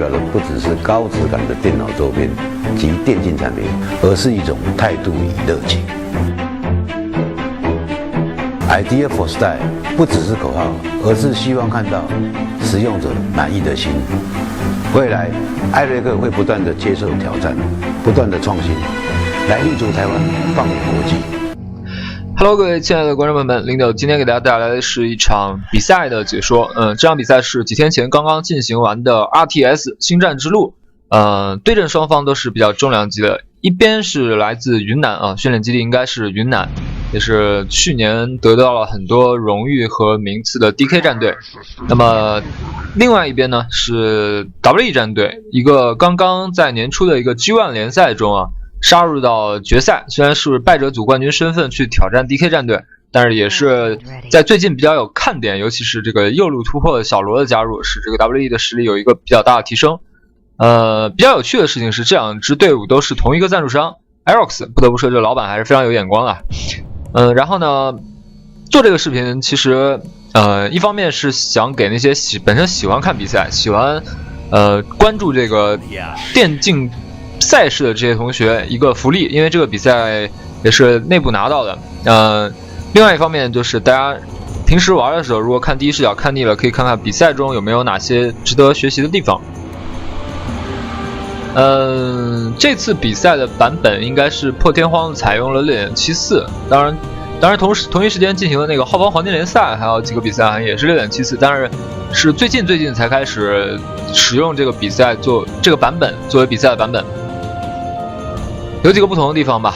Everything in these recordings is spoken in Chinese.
表的不只是高质感的电脑周边及电竞产品，而是一种态度与热情。Idea for Style 不只是口号，而是希望看到使用者满意的心。未来，艾瑞克会不断地接受挑战，不断地创新，来立足台湾，放眼国际。Hello， 各位亲爱的观众朋友们，领导今天给大家带来的是一场比赛的解说。这场比赛是几天前刚刚进行完的 RTS 星战之路。对阵双方都是比较重量级的，一边是来自云南啊，训练基地应该是云南，也是去年得到了很多荣誉和名次的 DK 战队。那么另外一边呢是 WE 战队，一个刚刚在年初的一个 G1 联赛中啊杀入到决赛，虽然是败者组冠军身份去挑战 DK 战队，但是也是在最近比较有看点，尤其是这个右路突破的小罗的加入，使这个 WE 的实力有一个比较大的提升。比较有趣的事情是，这两支队伍都是同一个赞助商 Aerox， 不得不说这老板还是非常有眼光的。然后呢，做这个视频其实一方面是想给那些本身喜欢看比赛、喜欢关注这个电竞赛事的这些同学一个福利，因为这个比赛也是内部拿到的。另外一方面就是大家平时玩的时候，如果看第一视角看腻了，可以看看比赛中有没有哪些值得学习的地方。这次比赛的版本应该是破天荒采用了 6.74， 当然同一时间进行的那个浩方黄金联赛还有几个比赛也是 6.74， 但是是最近才开始使用这个比赛做这个版本作为比赛的版本。有几个不同的地方吧，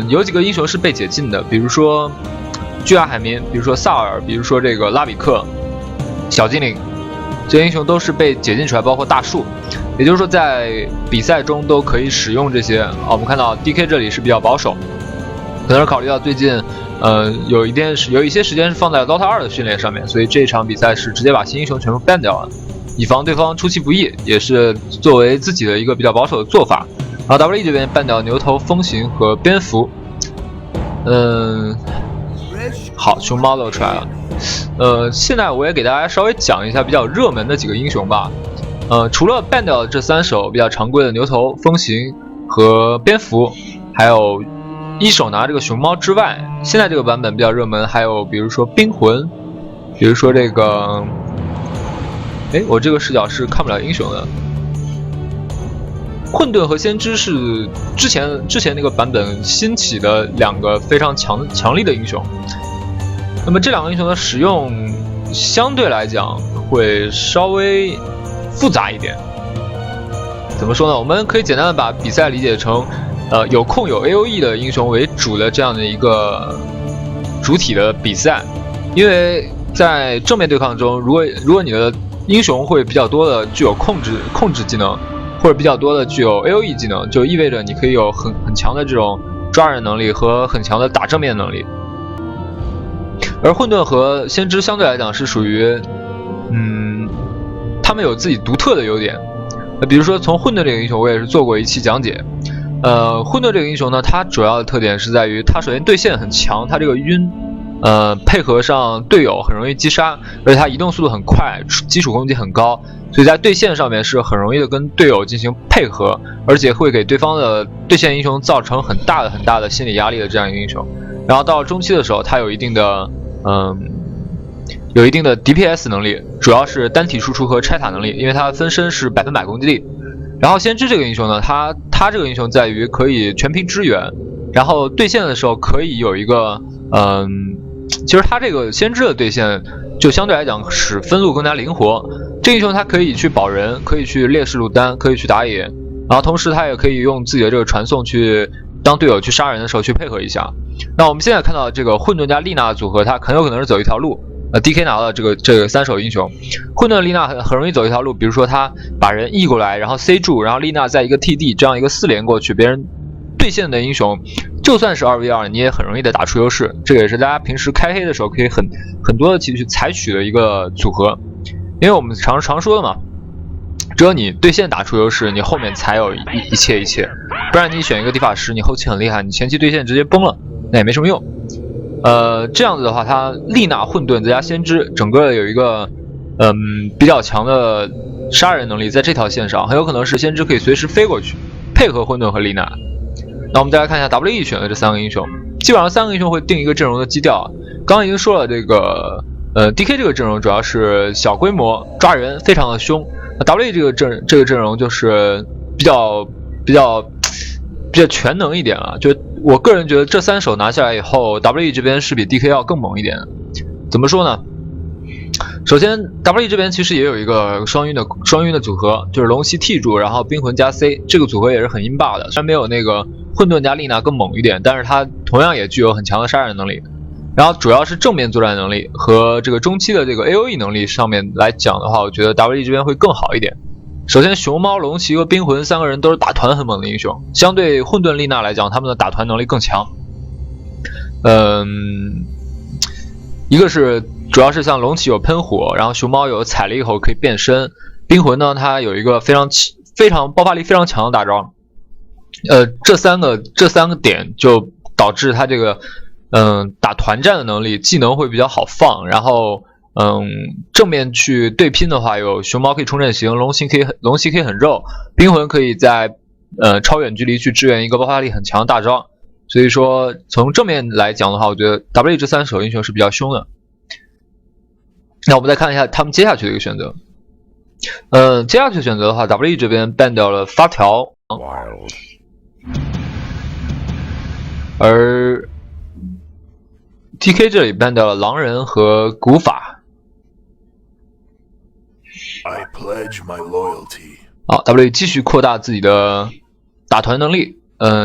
有几个英雄是被解禁的，比如说巨大海绵，比如说萨尔，比如说这个拉比克、小精灵，这些英雄都是被解禁出来，包括大树。也就是说，在比赛中都可以使用这些。我们看到 DK 这里是比较保守，可能是考虑到最近，有一些时间是放在 Dota 2的训练上面，所以这一场比赛是直接把新英雄全部 ban 掉了，以防对方出其不意，也是作为自己的一个比较保守的做法。然后 WE 这边 ban 掉牛头、风行和蝙蝠。好，熊猫都出来了。现在我也给大家稍微讲一下比较热门的几个英雄吧。除了 ban 掉这3手比较常规的牛头、风行和蝙蝠，还有一手拿这个熊猫之外，现在这个版本比较热门，还有比如说冰魂，比如说这个，我这个视角是看不了英雄的。混沌和先知是之前那个版本兴起的两个非常强力的英雄。那么这两个英雄的使用相对来讲会稍微复杂一点。怎么说呢？我们可以简单的把比赛理解成有控有 AOE 的英雄为主的这样的一个主体的比赛。因为在正面对抗中，如果你的英雄会比较多的具有控制技能，或者比较多的具有 AOE 技能，就意味着你可以有很强的这种抓人能力和很强的打正面能力。而混沌和先知相对来讲是属于他们有自己独特的优点。比如说从混沌这个英雄我也是做过一期讲解。混沌这个英雄呢，它主要的特点是在于它首先对线很强，它这个晕配合上队友很容易击杀，而且它移动速度很快，基础攻击很高，所以在对线上面是很容易的跟队友进行配合，而且会给对方的对线英雄造成很大的心理压力的这样一个英雄。然后到中期的时候，它有一定的DPS 能力，主要是单体输出和拆塔能力，因为它分身是100%攻击力。然后先知这个英雄呢，他这个英雄在于可以全屏支援，然后对线的时候可以有一个其实他这个先知的对线就相对来讲使分路更加灵活。这个英雄他可以去保人，可以去劣势路单，可以去打野，然后同时他也可以用自己的这个传送去当队友去杀人的时候去配合一下。那我们现在看到这个混沌加丽娜的组合，它很有可能是走一条路。DK 拿到这个3手英雄，混沌丽娜很容易走一条路，比如说他把人 E 过来，然后 C 住，然后丽娜在一个 TD 这样一个4连过去，别人对线的英雄就算是2v2，你也很容易的打出优势。这个也是大家平时开黑的时候可以很多的去采取的一个组合。因为我们常说的嘛，只有你对线打出优势，你后面才有一切，不然你选一个地法师，你后期很厉害，你前期对线直接崩了，那也没什么用。这样子的话，它丽娜混沌再加先知，整个有一个比较强的杀人能力在这条线上，很有可能是先知可以随时飞过去，配合混沌和丽娜。那我们再来看一下 WE 选的这3个英雄，基本上3个英雄会定一个阵容的基调。刚刚已经说了，这个DK 这个阵容主要是小规模抓人，非常的凶。WE 这个阵容就是比较全能一点啊，就我个人觉得这3手拿下来以后 ，WE 这边是比 DK 要更猛一点的。怎么说呢？首先 ，WE 这边其实也有一个双晕的组合，就是龙息 T 住，然后冰魂加 C， 这个组合也是很阴霸的。虽然没有那个混沌加丽娜更猛一点，但是它同样也具有很强的杀人能力。然后主要是正面作战能力和这个中期的这个 AOE 能力上面来讲的话，我觉得 WE 这边会更好一点。首先，熊猫、龙骑和冰魂3个人都是打团很猛的英雄，相对混沌丽娜来讲，他们的打团能力更强。一个是主要是像龙骑有喷火，然后熊猫有踩了以后可以变身，冰魂呢它有一个非常爆发力非常强的大招。这三个点就导致它这个打团战的能力技能会比较好放，然后正面去对拼的话，有熊猫可以冲阵型，龙骑可以很肉，冰魂可以在超远距离去支援一个爆发力很强的大招。所以说从正面来讲的话，我觉得 WE 这3手英雄是比较凶的。那我们再看一下他们接下去的一个选择。接下去选择的话 ，WE 这边 ban 掉了发条，而 TK 这里 ban 掉了狼人和古法。I pledge my loyalty. 好 ，WE 继续扩大自己的打团能力。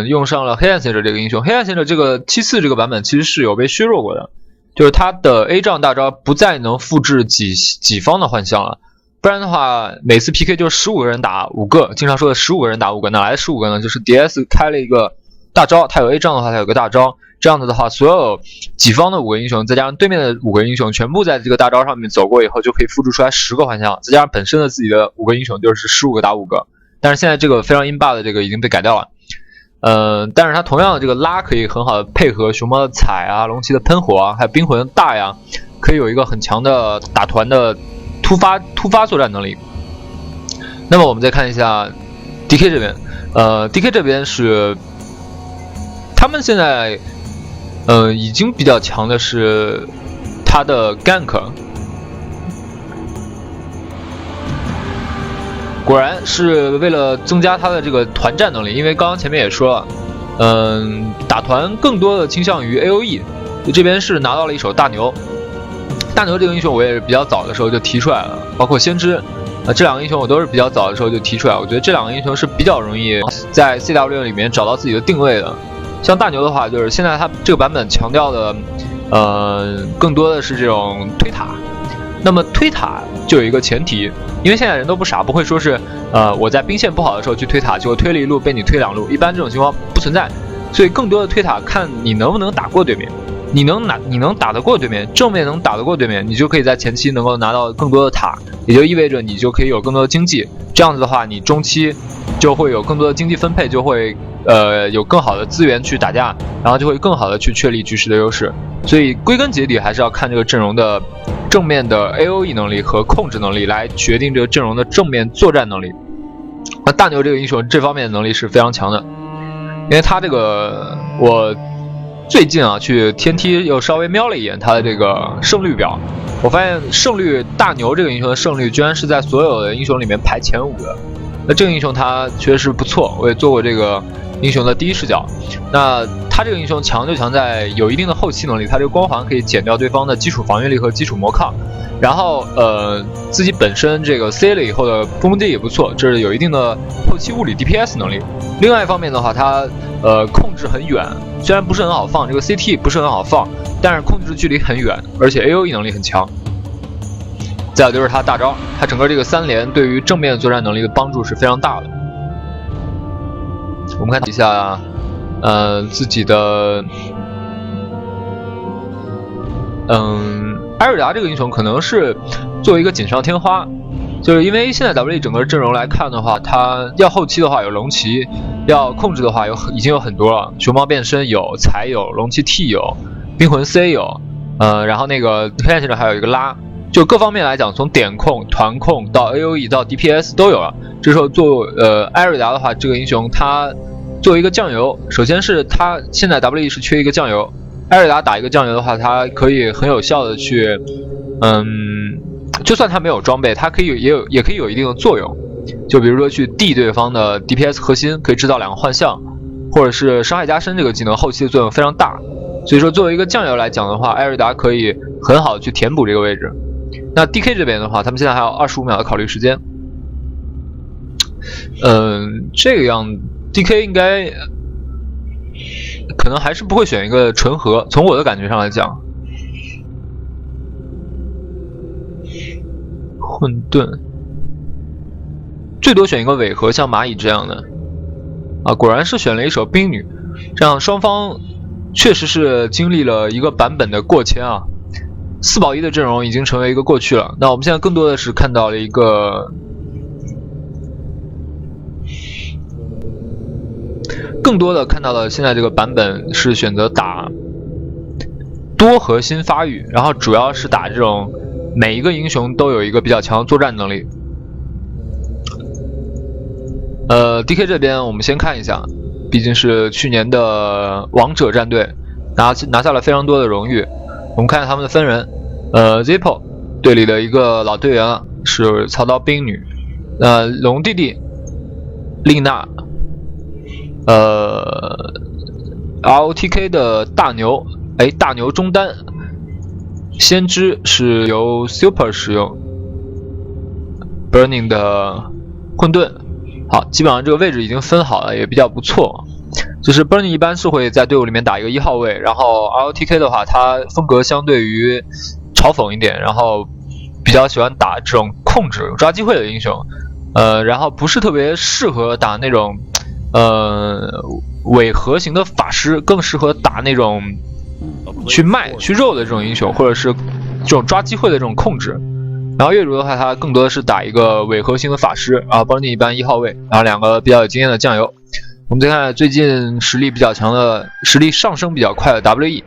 用上了黑暗贤者这个英雄。黑暗贤者这个7-4这个版本其实是有被削弱过的，就是他的 A 仗大招不再能复制己方的幻象了，不然的话每次 PK 就15个人打5个，经常说的15个人打5个，哪来的15个呢？就是 DS 开了一个大招，他有 A 仗的话他有个大招，这样子的话所有己方的5个英雄再加上对面的5个英雄全部在这个大招上面走过以后，就可以复制出来10个幻象，再加上本身的自己的5个英雄就是15个打5个，但是现在这个非常阴霸的这个已经被改掉了。但是它同样的这个拉可以很好的配合熊猫的踩啊、龙骑的喷火啊，还有冰魂的大呀，可以有一个很强的打团的突发作战能力。那么我们再看一下 DK 这边，DK 这边是他们现在已经比较强的是他的 gank。果然是为了增加他的这个团战能力，因为刚刚前面也说了，打团更多的倾向于 AOE， 这边是拿到了一手大牛。大牛这个英雄我也是比较早的时候就提出来了，包括先知，这两个英雄我都是比较早的时候就提出来，我觉得这两个英雄是比较容易在 CW 里面找到自己的定位的。像大牛的话，就是现在他这个版本强调的，更多的是这种推塔。那么推塔就有一个前提，因为现在人都不傻，不会说是我在兵线不好的时候去推塔，结果推了一路被你推2路，一般这种情况不存在。所以更多的推塔看你能不能打过对面，你能打得过对面，正面能打得过对面，你就可以在前期能够拿到更多的塔，也就意味着你就可以有更多的经济。这样子的话，你中期就会有更多的经济分配，就会有更好的资源去打架，然后就会更好的去确立局势的优势。所以归根结底还是要看这个阵容的正面的 AOE 能力和控制能力来决定这个阵容的正面作战能力。那大牛这个英雄这方面的能力是非常强的，因为他这个我最近去天梯又稍微瞄了一眼他的这个胜率表，我发现胜率大牛这个英雄的胜率居然是在所有的英雄里面排前5的。那这个英雄他确实不错，我也做过这个英雄的第一视角。那他这个英雄强就强在有一定的后期能力，他这个光环可以减掉对方的基础防御力和基础魔抗，然后自己本身这个 C 了以后的攻击也不错，这是有一定的后期物理 DPS 能力。另外一方面的话，他控制很远，虽然不是很好放，这个 CT 不是很好放，但是控制距离很远，而且 AOE 能力很强。再有就是他大招，他整个这个3连对于正面作战能力的帮助是非常大的。我们看一下自己的艾瑞达这个英雄可能是作为一个锦上添花，就是因为现在 WE 整个阵容来看的话，他要后期的话有龙骑，要控制的话已经有很多了，熊猫变身有，踩有，龙骑 T 有，冰魂 C 有，然后那个黑暗贤者还有一个拉，就各方面来讲，从点控、团控到 AOE 到 DPS 都有了。这时候艾瑞达的话，这个英雄他作为一个酱油，首先是他现在 WE 是缺一个酱油，艾瑞达打一个酱油的话，他可以很有效的去，就算他没有装备，他也可以有一定的作用。就比如说去D对方的 DPS 核心，可以制造2个幻象，或者是伤害加深这个技能后期的作用非常大。所以说作为一个酱油来讲的话，艾瑞达可以很好的去填补这个位置。那 DK 这边的话，他们现在还有25秒的考虑时间。这个样 DK 应该可能还是不会选一个纯核，从我的感觉上来讲。混沌最多选一个伪核，像蚂蚁这样的啊，果然是选了一手冰女，这样双方确实是经历了一个版本的过迁啊。4保1的阵容已经成为一个过去了。那我们现在更多的是看到了一个现在这个版本是选择打多核心发育，然后主要是打这种每一个英雄都有一个比较强的作战能力。DK 这边我们先看一下，毕竟是去年的王者战队，拿下了非常多的荣誉。我们看一下他们的分人，Zippo 队里的一个老队员是操刀冰女，龙弟弟丽娜，ROTK 的大牛，大牛中单，先知是由 Super 使用 ，Burning 的混沌。好，基本上这个位置已经分好了，也比较不错。就是 Burning 一般是会在队伍里面打一个1号位，然后 ROTK 的话，它风格相对于嘲讽一点，然后比较喜欢打这种控制抓机会的英雄，然后不是特别适合打那种伪核型的法师，更适合打那种去卖去肉的这种英雄，或者是这种抓机会的这种控制。然后月如的话，他更多的是打一个伪核型的法师，然后帮你一般1号位，然后2个比较有经验的酱油。我们再看最近实力比较强的、实力上升比较快的 WE，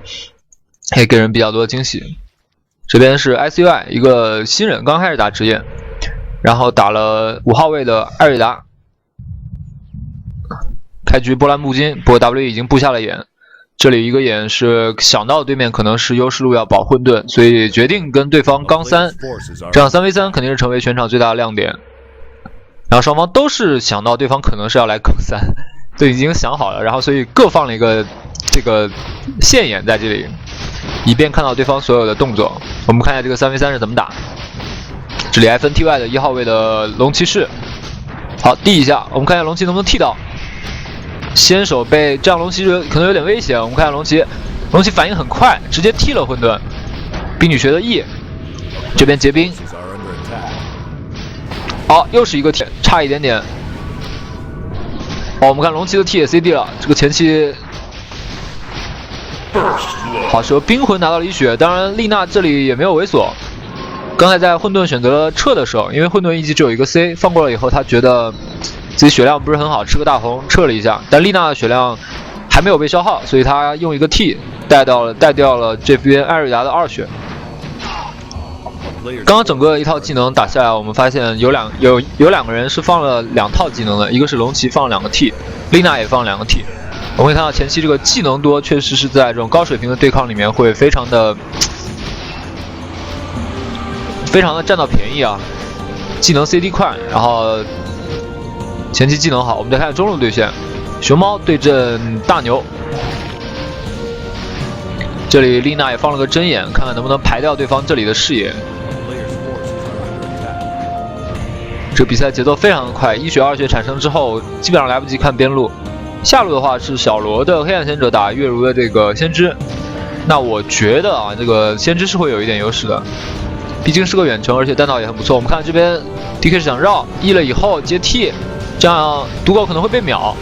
可以给人比较多的惊喜。这边是 ICUI 一个新人，刚开始打职业，然后打了5号位的艾瑞达。开局波澜不惊，不过 WE 已经布下了眼。这里一个眼是想到对面可能是优势路要保混沌，所以决定跟对方刚3，这样3v3肯定是成为全场最大的亮点。然后双方都是想到对方可能是要来刚3，都已经想好了，然后所以各放了一个这个线眼在这里，以便看到对方所有的动作。我们看一下这个3v3是怎么打。这里 FNTY 的1号位的龙骑士，好递一下，我们看一下龙骑能不能剃到。先手被这样龙骑可能有点危险，我们看下龙骑反应很快，直接踢了混沌。冰女学的 E， 这边结冰，好，又是一个铁，差一点点。我们看龙骑的 T 也 CD 了，这个前期好，是由冰魂拿到了1血，当然丽娜这里也没有猥琐。刚才在混沌选择了撤的时候，因为混沌一级只有一个 C， 放过了以后，他觉得自己血量不是很好，吃个大红撤了一下，但丽娜的血量还没有被消耗，所以他用一个 T 带掉了这边艾瑞达的2血。刚刚整个一套技能打下来，我们发现有两个人是放了2套技能的，一个是龙骑放了2个 T， 丽娜也放了2个 T。我们会看到前期这个技能多，确实是在这种高水平的对抗里面会非常的占到便宜啊，技能 CD 快，然后前期技能好。我们再看中路对线，熊猫对阵大牛，这里丽娜也放了个针眼，看看能不能排掉对方这里的视野。这比赛节奏非常的快，1血2血产生之后，基本上来不及看边路。下路的话是小罗的黑暗贤者打月如的这个先知，那我觉得啊，这个先知是会有一点优势的。毕竟是个远程，而且弹道也很不错。我们看这边 DK 是想绕，E 了以后接 T， 这样毒狗可能会被秒。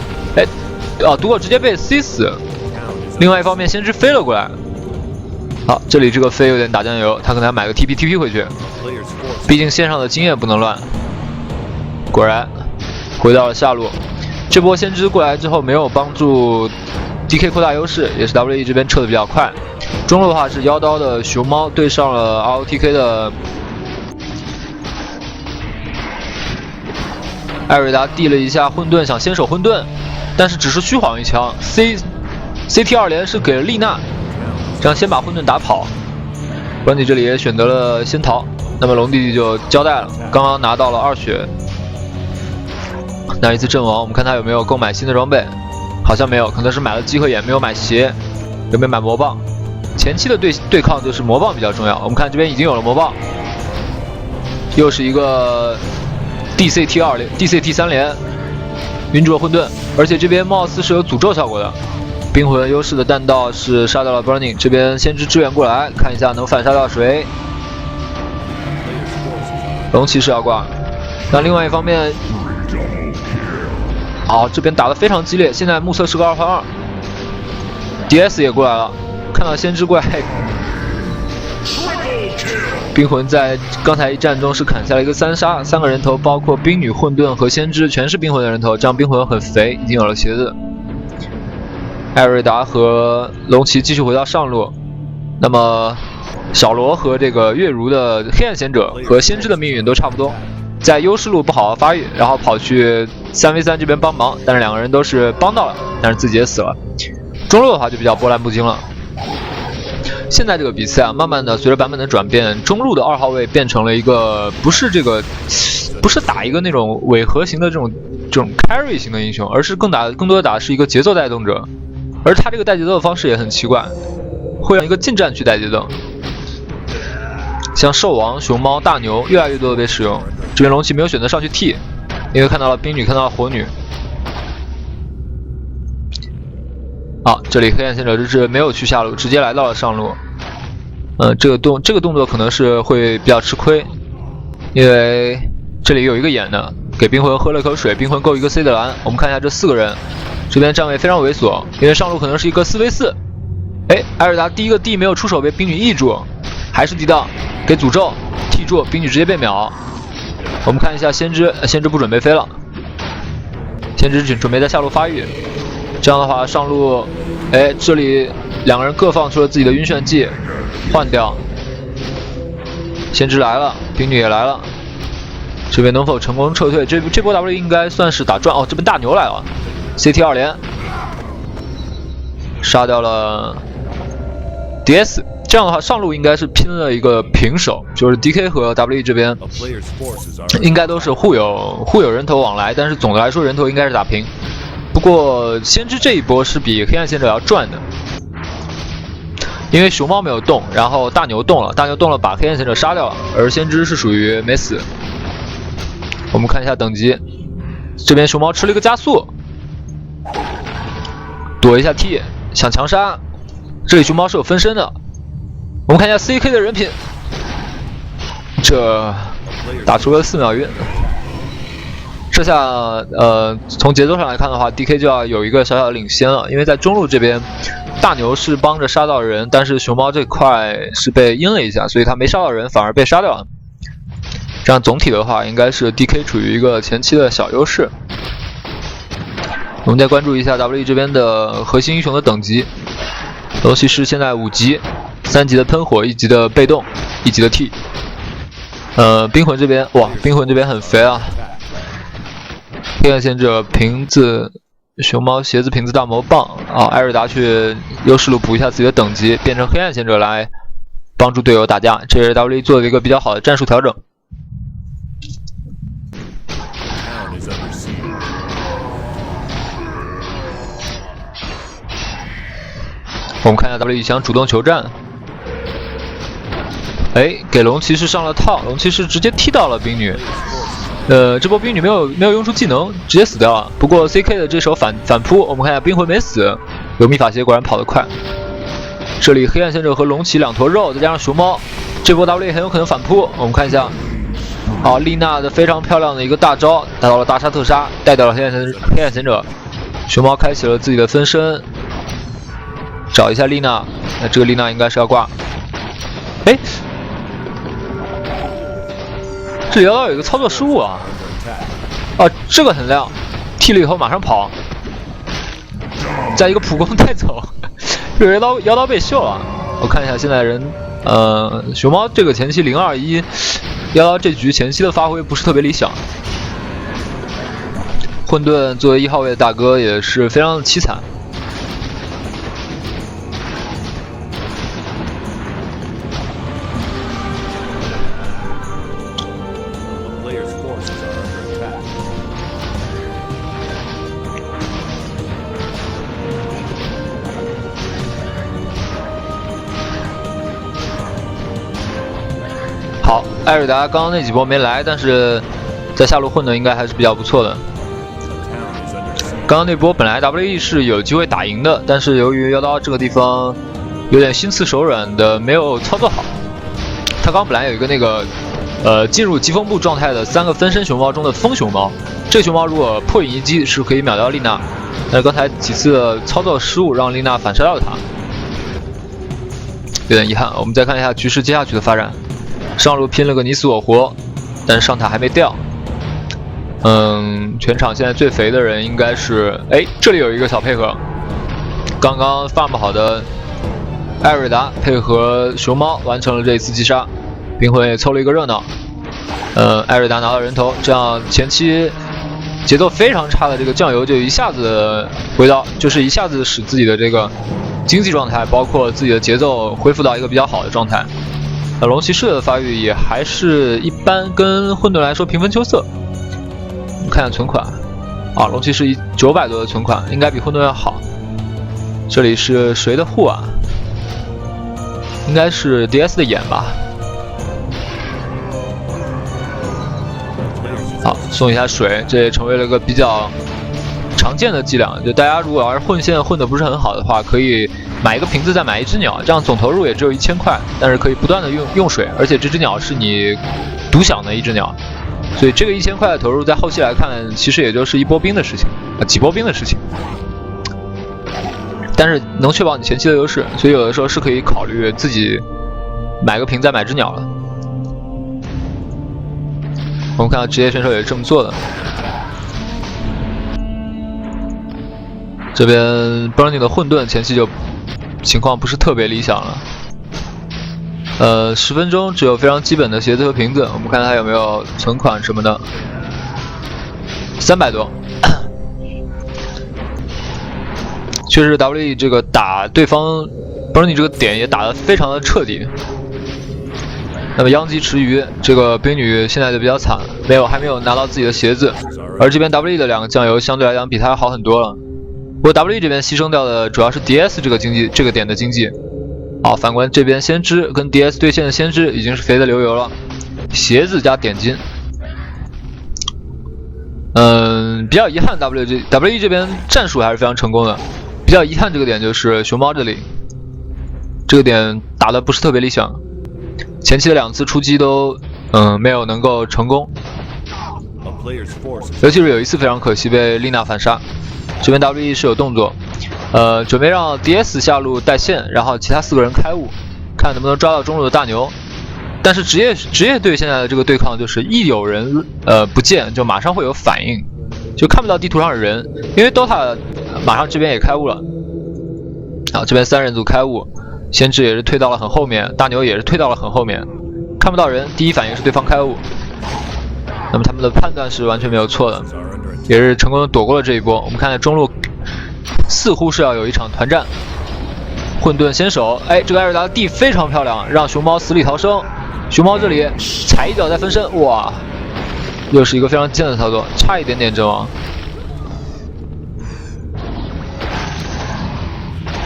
毒狗直接被 C 死。另外一方面，先知飞了过来。好，这里这个飞有点打酱油，他可能要买个 TP 回去。毕竟线上的经验不能乱。果然，回到了下路。这波先知过来之后没有帮助 DK 扩大优势，也是 WE 这边撤的比较快。中路的话是妖刀的熊猫对上了 ROTK 的艾瑞达递了一下混沌，想先手混沌，但是只是虚晃一枪。CT2连是给了丽娜，这样先把混沌打跑。班尼这里也选择了先逃，那么龙弟弟就交代了，刚刚拿到了2血。那一次阵亡，我们看他有没有购买新的装备，好像没有，可能是买了鸡和眼，没有买鞋，有没有买魔棒？前期的对抗就是魔棒比较重要。我们看这边已经有了魔棒，又是一个 DCT3 连，晕住了混沌，而且这边貌似是有诅咒效果的。冰魂优势的弹道是杀掉了 Burning， 这边先知支援过来，看一下能反杀掉谁。龙骑士要挂，那另外一方面，好，这边打得非常激烈，现在目测是个2换2 ，DS 也过来了，看到先知怪。冰魂在刚才一战中是砍下了一个3杀，3个人头，包括冰女、混沌和先知，全是冰魂的人头，这样冰魂很肥，已经有了鞋子。艾瑞达和龙骑继续回到上路，那么小罗和这个月如的黑暗贤者和先知的命运都差不多，在优势路不好好发育，然后跑去3v3这边帮忙，但是2个人都是帮到了，但是自己也死了。中路的话就比较波澜不惊了。现在这个比赛啊，慢慢的随着版本的转变，中路的2号位变成了一个不是打一个那种伪核型的这种 carry 型的英雄，而是更多的打是一个节奏带动者。而他这个带节奏的方式也很奇怪，会让一个近战去带节奏，像兽王、熊猫、大牛越来越多的被使用。这边龙骑没有选择上去替，因为看到了冰女，看到了火女。好，这里黑暗贤者之志没有去下路，直接来到了上路。这个动作可能是会比较吃亏，因为这里有一个眼的，给冰魂喝了口水，冰魂够一个 C 的蓝。我们看一下这4个人。这边站位非常猥琐，因为上路可能是一个4v4。艾瑞达第一个 D 没有出手，被冰女 E 住，还是 D 到给诅咒 T 住，冰女直接被秒。我们看一下先知不准备飞了，先知准备在下路发育。这样的话上路，这里2个人各放出了自己的晕眩技，换掉。先知来了，冰女也来了，这边能否成功撤退？这波 W 应该算是打转哦，这边大牛来了。CT2连杀掉了 DS， 这样的话上路应该是拼了一个平手，就是 DK 和 WE 这边应该都是互有人头往来，但是总的来说人头应该是打平。不过先知这一波是比黑暗贤者要赚的，因为熊猫没有动，然后大牛动了，把黑暗贤者杀掉了，而先知是属于没死。我们看一下等级，这边熊猫吃了一个加速。躲一下 T， 想强杀，这里熊猫是有分身的。我们看一下 CK 的人品，这打出了4秒晕。这下从节奏上来看的话 ，DK 就要有一个小小的领先了，因为在中路这边，大牛是帮着杀到人，但是熊猫这块是被阴了一下，所以他没杀到人，反而被杀掉了。这样总体的话，应该是 DK 处于一个前期的小优势。我们再关注一下 WE 这边的核心英雄的等级，龙骑士现在5级，3级的喷火，1级的被动，1级的 T。冰魂这边，哇，冰魂这边很肥啊！黑暗贤者瓶子，熊猫鞋子瓶子大魔棒啊！艾瑞达去优势路补一下自己的等级，变成黑暗贤者来帮助队友打架，这也是 WE 做的一个比较好的战术调整。我们看一下 WE 想主动求战，给龙骑士上了套，龙骑士直接踢到了冰女。这波冰女没有用出技能，直接死掉了。不过 CK 的这手反扑，我们看一下冰魂没死，有秘法鞋果然跑得快。这里黑暗贤者和龙骑2坨肉，再加上熊猫，这波 WE 很有可能反扑。我们看一下，好，丽娜的非常漂亮的一个大招，达到了大杀特杀，带掉了黑暗贤者。熊猫开启了自己的分身。找一下丽娜，那这个丽娜应该是要挂。这里有一个操作失误啊！这个很亮，踢了以后马上跑，在一个普攻带走，这摇刀被秀了。我看一下现在人，熊猫这个前期021，摇刀这局前期的发挥不是特别理想。混沌作为1号位的大哥也是非常的凄惨。好，艾瑞达刚刚那几波没来，但是在下路混的应该还是比较不错的。刚刚那波本来 WE 是有机会打赢的，但是由于妖刀这个地方有点心慈手软的没有操作好，他刚本来有一个那个进入疾风步状态的3个分身熊猫中的风熊猫，这个熊猫如果破影一击是可以秒掉丽娜，但是刚才几次的操作失误让丽娜反杀到他，有点遗憾。我们再看一下局势接下去的发展。上路拼了个你死我活，但是上塔还没掉。全场现在最肥的人应该是，这里有一个小配合，刚刚 farm 好的艾瑞达配合熊猫完成了这一次击杀，冰魂也凑了一个热闹。艾瑞达拿到人头，这样前期节奏非常差的这个酱油就一下子回到，就是一下子使自己的这个经济状态，包括自己的节奏恢复到一个比较好的状态。龙骑士的发育也还是一般，跟混沌来说平分秋色。我们看一下存款，龙骑士900多的存款，应该比混沌要好。这里是谁的护啊？应该是 DS 的眼吧。好，送一下水，这也成为了个比较常见的伎俩。就大家如果要是混线混得不是很好的话，可以买一个瓶子，再买一只鸟，这样总投入也只有1000块，但是可以不断的用水，而且这只鸟是你独享的一只鸟，所以这个1000块的投入在后期来看，其实也就是一波兵的事情，几波兵的事情，但是能确保你前期的优势，所以有的时候是可以考虑自己买个瓶再买只鸟了。我们看到职业选手也是这么做的。这边 Burning 的混沌前期就情况不是特别理想了。10分钟只有非常基本的鞋子和瓶子，我们看看他有没有存款什么的。300多，确实 WE 这个打对方 Burning 这个点也打得非常的彻底。那么殃及池鱼，这个冰女现在就比较惨，还没有拿到自己的鞋子，而这边 WE 的2个酱油相对来讲比他好很多了。不过 WE 这边牺牲掉的主要是 DS 这个点的经济。好，反观这边先知跟 DS 对线的先知已经是肥的流油了，鞋子加点金。比较遗憾 WE 这边战术还是非常成功的，比较遗憾这个点就是熊猫这里，这个点打的不是特别理想，前期的2次出击都没有能够成功，尤其是有一次非常可惜被丽娜反杀。这边 WE 是有动作，准备让 DS 下路带线，然后其他4个人开雾，看能不能抓到中路的大牛。但是职业队现在的这个对抗就是一有人不见就马上会有反应，就看不到地图上的人，因为 DOTA 马上这边也开雾了。好，这边3人组开雾，先知也是退到了很后面，大牛也是退到了很后面，看不到人，第一反应是对方开雾。那么他们的判断是完全没有错的，也是成功的躲过了这一波。我们看看中路似乎是要有一场团战，混沌先手，这个艾瑞达的地非常漂亮，让熊猫死里逃生。熊猫这里踩一脚再分身，哇，又是一个非常贱的操作，差一点点阵亡。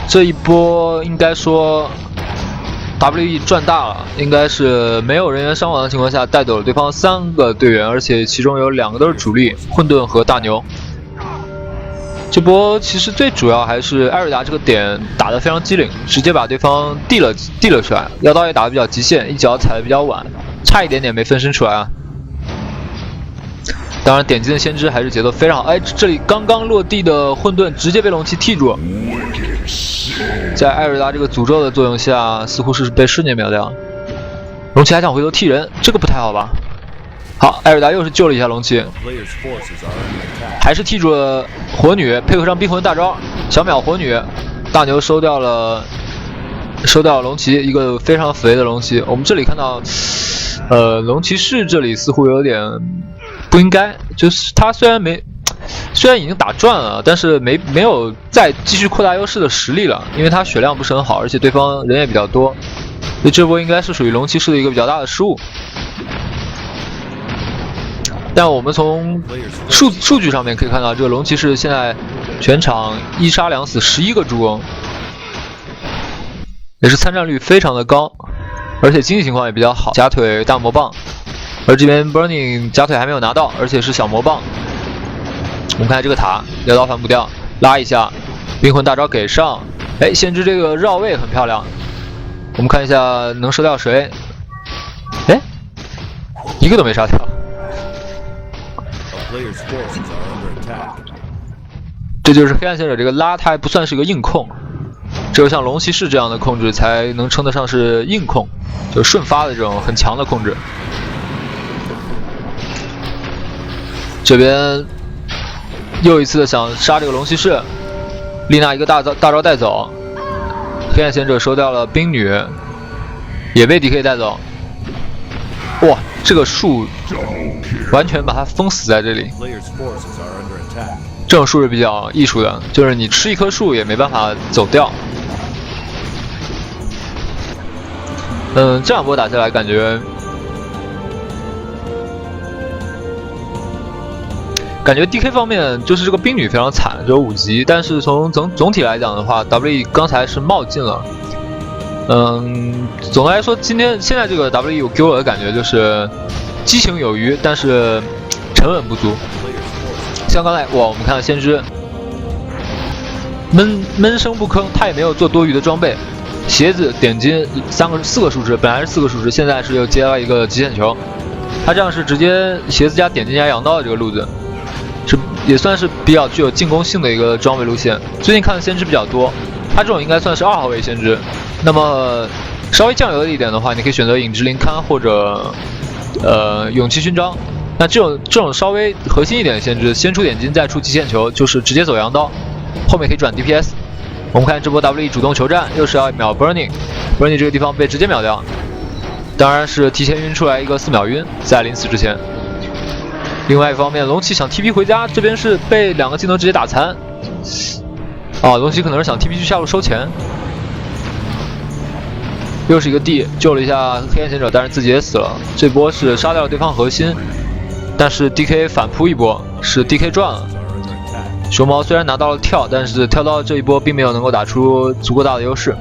这一波应该说 WE 赚大了，应该是没有人员伤亡的情况下带走了对方3个队员，而且其中有2个都是主力，混沌和大牛。这波其实最主要还是艾瑞达这个点打得非常机灵，直接把对方递了出来，妖刀也打得比较极限，一脚踩得比较晚，差一点点没分身出来啊。当然点击的先知还是节奏非常好，这里刚刚落地的混沌直接被龙骑踢住，在艾瑞达这个诅咒的作用下，似乎是被瞬间秒掉。龙骑还想回头踢人，这个不太好吧？好，艾瑞达又是救了一下龙骑，还是踢住了火女，配合上冰魂大招，小秒火女，大牛收掉了龙骑，一个非常肥的龙骑。我们这里看到，龙骑士这里似乎有点不应该，就是他虽然虽然已经打转了，但是没有再继续扩大优势的实力了，因为他血量不是很好，而且对方人也比较多，所以这波应该是属于龙骑士的一个比较大的失误。但我们从数据上面可以看到，这个龙骑士现在全场1杀2死11个助攻，也是参战率非常的高，而且经济情况也比较好，假腿大魔棒，而这边 Burning 假腿还没有拿到，而且是小魔棒。我们看这个塔撩刀反补掉，拉一下，冰魂大招给上，哎，先知这个绕位很漂亮。我们看一下能射掉谁？哎，一个都没杀掉。这就是黑暗贤者这个拉，他还不算是一个硬控，只有像龙骑士这样的控制才能称得上是硬控，就是瞬发的这种很强的控制。这边又一次的想杀这个龙骑士，丽娜一个大招带走，黑暗贤者收掉了冰女，也被 DK 带走。哇，这个树完全把它封死在这里。这种树是比较艺术的，就是你吃一棵树也没办法走掉。这两波打下来感觉DK 方面就是这个冰女非常惨，只有5级，但是从总体来讲的话 ，WE 刚才是冒进了。总的来说，现在这个 WE 给我的感觉就是激情有余，但是沉稳不足。像刚才哇，我们看到先知闷声不吭，他也没有做多余的装备，鞋子点金4个数值，本来是4个数值，现在是又接了一个极限球，他这样是直接鞋子加点金加阳刀的这个路子。也算是比较具有进攻性的一个装备路线。最近看的先知比较多，他这种应该算是2号位先知。那么稍微酱油一点的话，你可以选择影之灵龛或者勇气勋章。那这种稍微核心一点的先知，先出点金再出极限球，就是直接走阳刀，后面可以转 DPS。我们看这波 WE 主动求战，又是要秒 Burning 这个地方被直接秒掉，当然是提前晕出来一个4秒晕，在临死之前。另外一方面，龙骑想 TP 回家，这边是被2个技能直接打残。龙骑可能是想 TP 去下路收钱。又是一个 D 救了一下黑暗贤者，但是自己也死了。这波是杀掉了对方核心，但是 DK 反扑一波，是 DK 赚了。熊猫虽然拿到了跳，但是跳到这一波并没有能够打出足够大的优势。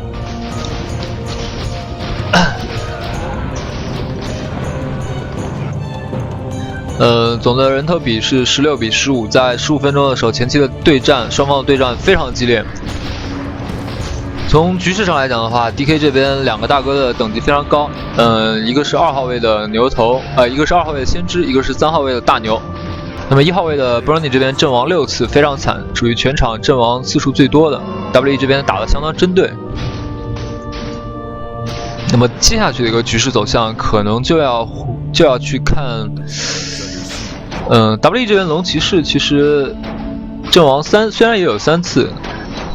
总的人头比是16比15，在15分钟的时候，前期的对战，双方的对战非常激烈。从局势上来讲的话 ，DK 这边2个大哥的等级非常高，一个是2号位的牛头，一个是2号位的先知，一个是3号位的大牛。那么1号位的 Burning 这边阵亡6次，非常惨，属于全场阵亡次数最多的。WE 这边打得相当针对。那么接下去的一个局势走向，可能就要去看。WE 这边龙骑士其实阵亡虽然也有3次，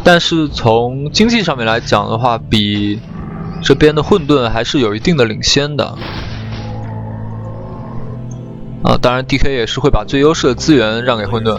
但是从经济上面来讲的话，比这边的混沌还是有一定的领先的。当然 DK 也是会把最优势的资源让给混沌。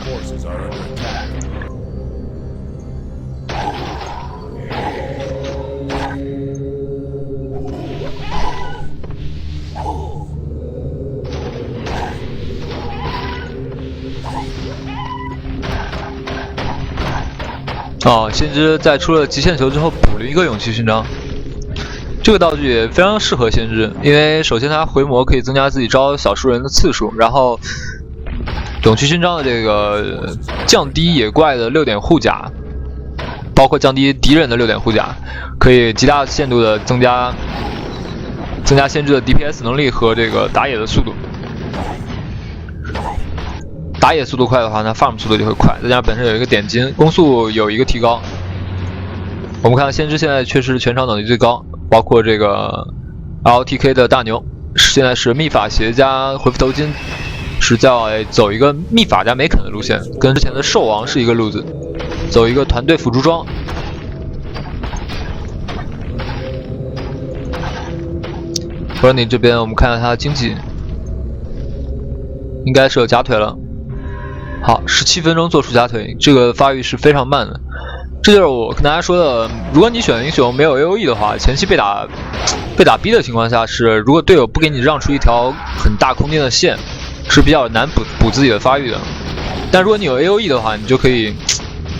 先知在出了极限球之后补了一个勇气勋章，这个道具也非常适合先知，因为首先他回魔可以增加自己招小树人的次数，然后勇气勋章的这个降低野怪的6点护甲，包括降低敌人的6点护甲，可以极大限度的增加先知的 DPS 能力和这个打野的速度。打野速度快的话，那 farm 速度就会快，再加上本身有一个点金，攻速有一个提高。我们看先知现在确实是全场等级最高，包括这个 LTK 的大牛，现在是秘法鞋加回复头巾，是在走一个秘法加梅肯的路线，跟之前的兽王是一个路子，走一个团队辅助装。Burning 这边我们看看他的经济，应该是有假腿了。好，17分钟做出加腿，这个发育是非常慢的。这就是我跟大家说的，如果你选英雄没有 AOE 的话，前期被打逼的情况下是，如果队友不给你让出一条很大空间的线，是比较难补自己的发育的。但如果你有 AOE 的话，你就可以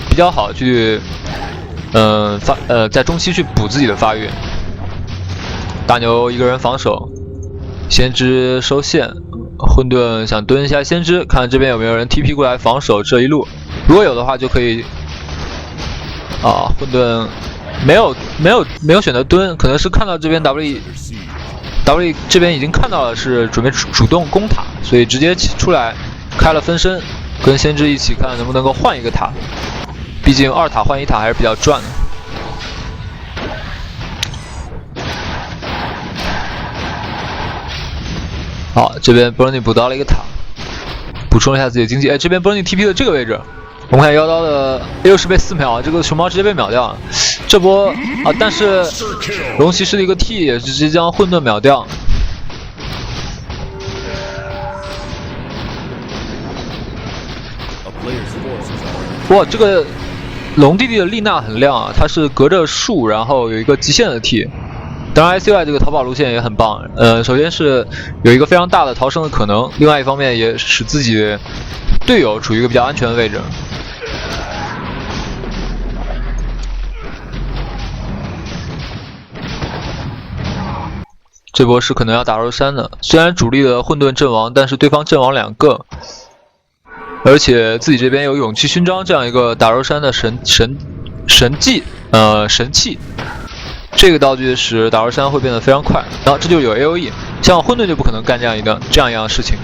比较好去在中期去补自己的发育。大牛一个人防守，先知收线，混沌想蹲一下先知，看这边有没有人 TP 过来防守这一路，如果有的话就可以。混沌没有选择蹲，可能是看到这边 W 这边已经看到了是准备主动攻塔，所以直接出来开了分身，跟先知一起看能不能够换一个塔，毕竟2塔换1塔还是比较赚的。好，这边 Burning 补到了一个塔，补充了一下自己的经济。这边 Burning TP 的这个位置。我们看妖刀的 A60被4秒，这个熊猫直接被秒掉了。这波但是龙骑士的一个 T 也是直接将混沌秒掉。哇，这个龙弟弟的丽娜很亮啊，他是隔着树，然后有一个极限的 T。当然 ICY 这个逃跑路线也很棒，首先是有一个非常大的逃生的可能，另外一方面也使自己队友处于一个比较安全的位置。这波是可能要打肉山的，虽然主力的混沌阵亡，但是对方阵亡2个，而且自己这边有勇气勋章这样一个打肉山的神器，这个道具使打肉山会变得非常快。然后这就有 AOE， 像混沌就不可能干这样一样的事情。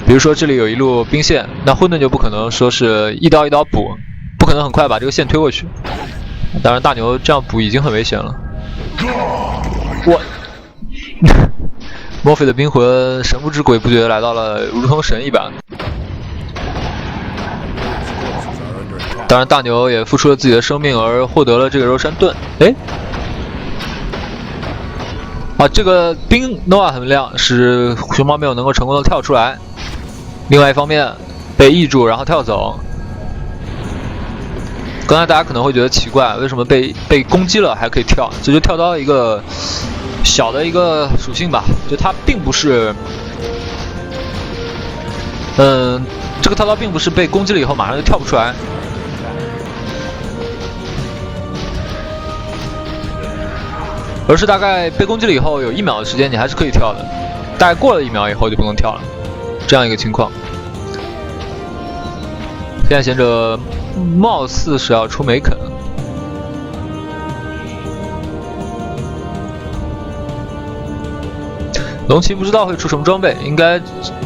比如说这里有一路兵线，那混沌就不可能说是一刀补，不可能很快把这个线推过去。当然大牛这样补已经很危险了。墨菲的冰魂神不知鬼不觉来到了如同神一般。当然大牛也付出了自己的生命而获得了这个柔山盾。这个冰 Nova 很亮，使熊猫没有能够成功的跳出来。另外一方面被抑住然后跳走。刚才大家可能会觉得奇怪，为什么被攻击了还可以跳？这就跳刀一个小的一个属性吧，就它并不是，这个跳刀并不是被攻击了以后马上就跳不出来，而是大概被攻击了以后有1秒的时间你还是可以跳的，大概过了1秒以后就不能跳了，这样一个情况。现在贤者貌似是要出梅肯。龙骑不知道会出什么装备，应该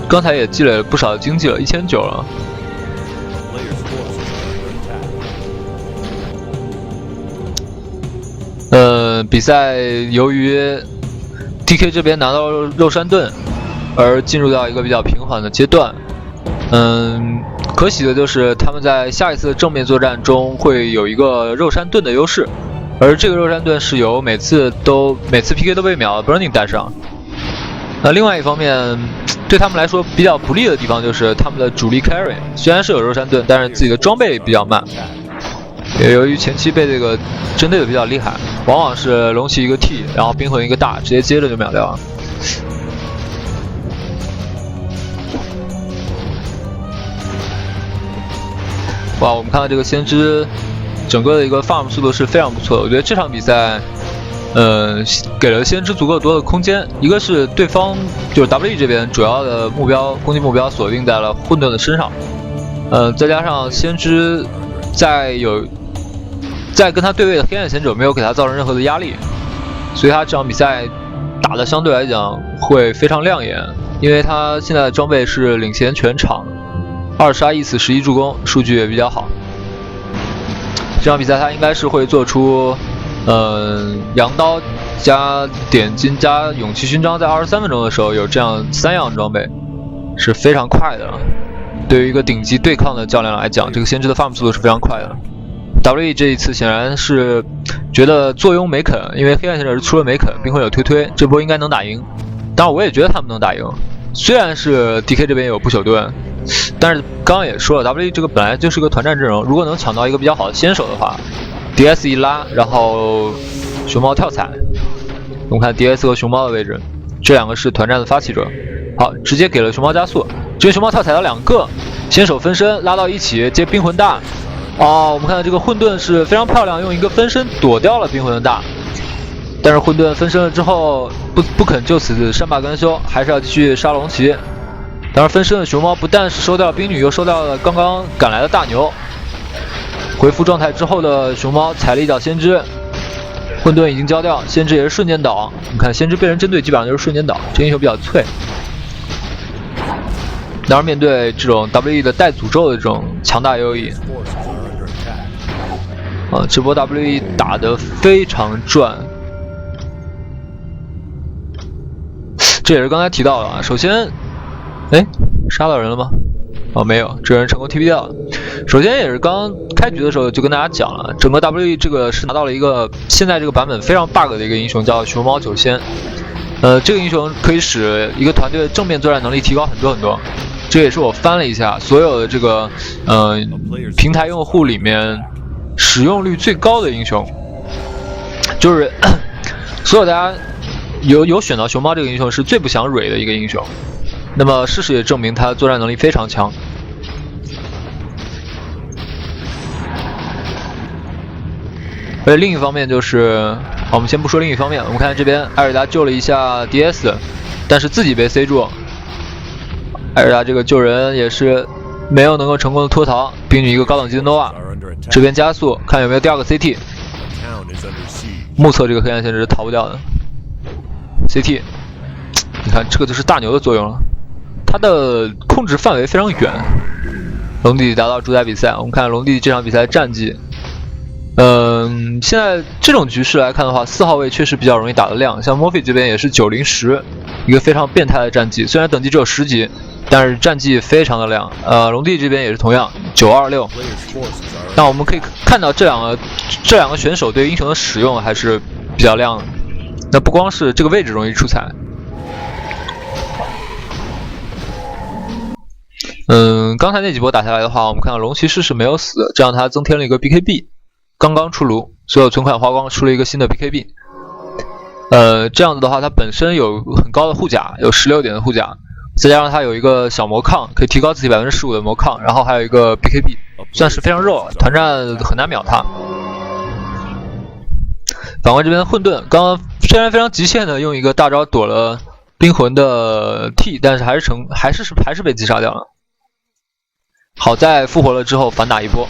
刚才也积累了不少经济了，1900了。比赛由于 DK 这边拿到肉山盾，而进入到一个比较平缓的阶段。可喜的就是他们在下一次正面作战中会有一个肉山盾的优势，而这个肉山盾是由每次 PK 都被秒 Burning 带上。另外一方面，对他们来说比较不利的地方就是他们的主力 carry 虽然是有肉山盾，但是自己的装备比较慢，也由于前期被这个针对的比较厉害，往往是龙骑一个 T， 然后冰魂一个大，直接接着就秒掉了。哇，我们看到这个先知整个的一个 farm 速度是非常不错的，我觉得这场比赛给了先知足够多的空间，一个是对方就是 WE 这边主要的攻击目标锁定在了混沌的身上，再加上先知在跟他对位的黑暗贤者没有给他造成任何的压力，所以他这场比赛打的相对来讲会非常亮眼，因为他现在的装备是领先全场，2杀1死11助攻，数据也比较好。这场比赛他应该是会做出羊刀加点金加勇气勋章，在23分钟的时候有这样3样装备，是非常快的。对于一个顶级对抗的较量来讲，这个先知的 farm 速度是非常快的。WE 这一次显然是觉得坐拥梅肯，因为黑暗贤者是出了梅肯，冰魂有推，这波应该能打赢。当然我也觉得他们能打赢，虽然是 DK 这边有不朽盾，但是刚刚也说了 ，WE 这个本来就是个团战阵容，如果能抢到一个比较好的先手的话 ，DS 一拉，然后熊猫跳踩，我们看 DS 和熊猫的位置，这两个是团战的发起者。好，直接给了熊猫加速，这边熊猫跳踩到2个，先手分身拉到一起接冰魂大。哦，我们看到这个混沌是非常漂亮，用一个分身躲掉了冰魂大。但是混沌分身了之后，不肯就此善罢甘休，还是要继续杀龙骑。当然，分身的熊猫不但是收掉了冰女，又收掉了刚刚赶来的大牛。恢复状态之后的熊猫踩了一脚先知，混沌已经交掉，先知也是瞬间倒。你看先知被人针对，基本上就是瞬间倒，这英雄比较脆。当然，面对这种 WE 的带诅咒的这种强大优异，这波 WE 打得非常赚。这也是刚才提到了啊。首先，杀到人了吗？哦，没有，这人成功 TP 掉了。首先也是刚刚开局的时候就跟大家讲了，整个 WE 这个是拿到了一个现在这个版本非常 bug 的一个英雄，叫熊猫九仙。这个英雄可以使一个团队的正面作战能力提高很多很多。这也是我翻了一下所有的这个平台用户里面使用率最高的英雄，就是所有大家有选到熊猫这个英雄是最不想蕊的一个英雄。那么事实也证明他的作战能力非常强。而且另一方面就是，我们先不说另一方面，我们看这边艾尔达救了一下 DS， 但是自己被 C 住。艾尔达这个救人也是没有能够成功的脱逃，冰女一个高等级的 Nova， 这边加速，看有没有第二个 CT。目测这个黑暗先知是逃不掉的。CT， 你看这个就是大牛的作用了，它的控制范围非常远。龙弟弟达到主宰比赛，我们看龙弟弟这场比赛的战绩。现在这种局势来看的话，4号位确实比较容易打得亮，像 Morphy 这边也是9010，一个非常变态的战绩，虽然等级只有10级，但是战绩非常的亮。龙弟这边也是同样926。那我们可以看到这两个选手对英雄的使用还是比较亮的。那不光是这个位置容易出彩，刚才那几波打下来的话，我们看到龙骑士是没有死的，这样他增添了一个 BKB。刚刚出炉，所有存款花光，出了一个新的 BKB。这样子的话，它本身有很高的护甲，有16点的护甲，再加上它有一个小魔抗，可以提高自己15%的魔抗，然后还有一个 BKB， 算是非常肉，团战很难秒它。反观这边混沌，刚刚虽然非常极限的用一个大招躲了冰魂的 T， 但是还是被击杀掉了。好在复活了之后反打一波。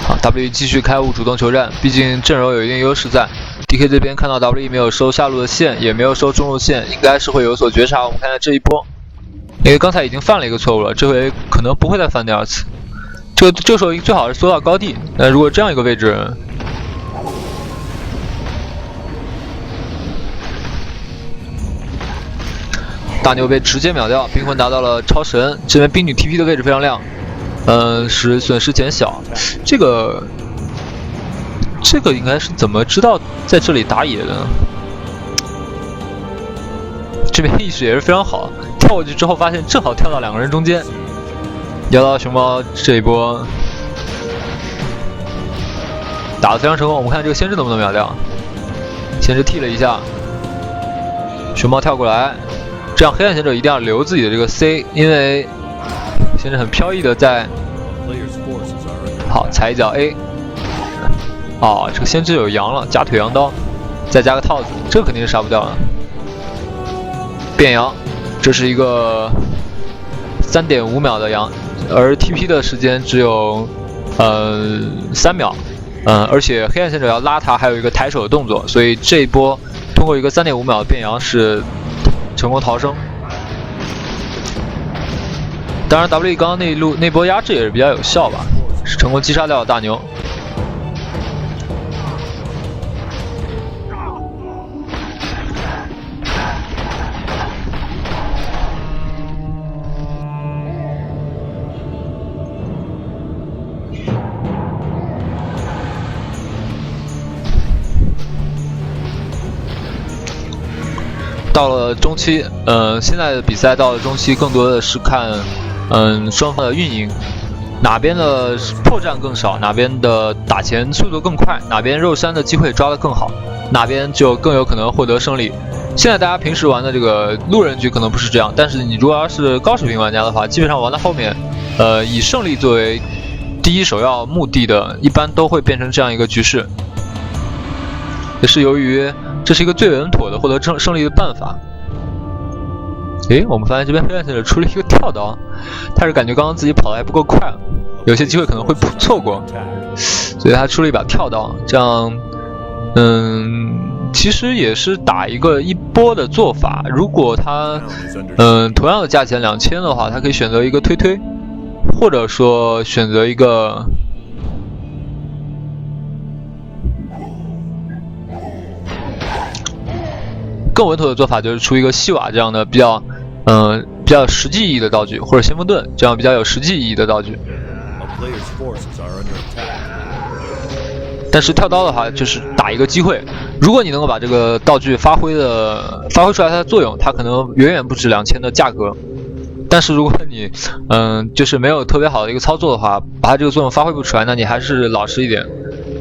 好 ，WE 继续开悟主动求战，毕竟阵容有一定优势在。DK 这边看到 WE 没有收下路的线，也没有收中路线，应该是会有所觉察。我们看看这一波，因为刚才已经犯了一个错误了，这回可能不会再犯第二次。这个时候最好是缩到高地。如果这样一个位置，大牛被直接秒掉，冰魂达到了超神。这边冰女 TP 的位置非常亮。使损失减小，这个应该是怎么知道在这里打野的呢？这边意识也是非常好，跳过去之后发现正好跳到2个人中间，摇到熊猫这一波打得非常成功。我们看这个先知能不能秒掉？先知踢了一下，熊猫跳过来，这样黑暗贤者一定要留自己的这个 C， 因为先知很飘逸的在，好踩一脚 A， 这个先知有羊了，假腿羊刀，再加个套子，这个肯定是杀不掉了。变羊，这是一个3.5秒的羊，而 TP 的时间只有3秒，而且黑暗贤者要拉他，还有一个抬手的动作，所以这一波通过一个3.5秒的变羊是成功逃生。当然 ，WE 刚刚那波压制也是比较有效吧，是成功击杀掉了大牛。到了中期，现在的比赛到了中期，更多的是看，双方的运营，哪边的破绽更少，哪边的打钱速度更快，哪边肉山的机会抓得更好，哪边就更有可能获得胜利。现在大家平时玩的这个路人局可能不是这样，但是你如果要是高水平玩家的话，基本上玩到后面，以胜利作为第一首要目的的，一般都会变成这样一个局势，也是由于这是一个最稳妥的获得胜利的办法。诶，我们发现这边黑暗者出了一个跳刀，他是感觉刚刚自己跑得还不够快，有些机会可能会错过，所以他出了一把跳刀，这样，其实也是打一波的做法。如果他，同样的价钱2000的话，他可以选择一个推，或者说选择一个。更稳妥的做法就是出一个西瓦这样的比较实际意义的道具，或者先锋盾这样比较有实际意义的道具。但是跳刀的话，就是打一个机会，如果你能够把这个道具发挥出来它的作用，它可能远远不止2000的价格。但是如果你就是没有特别好的一个操作的话，把它这个作用发挥不出来，那你还是老实一点，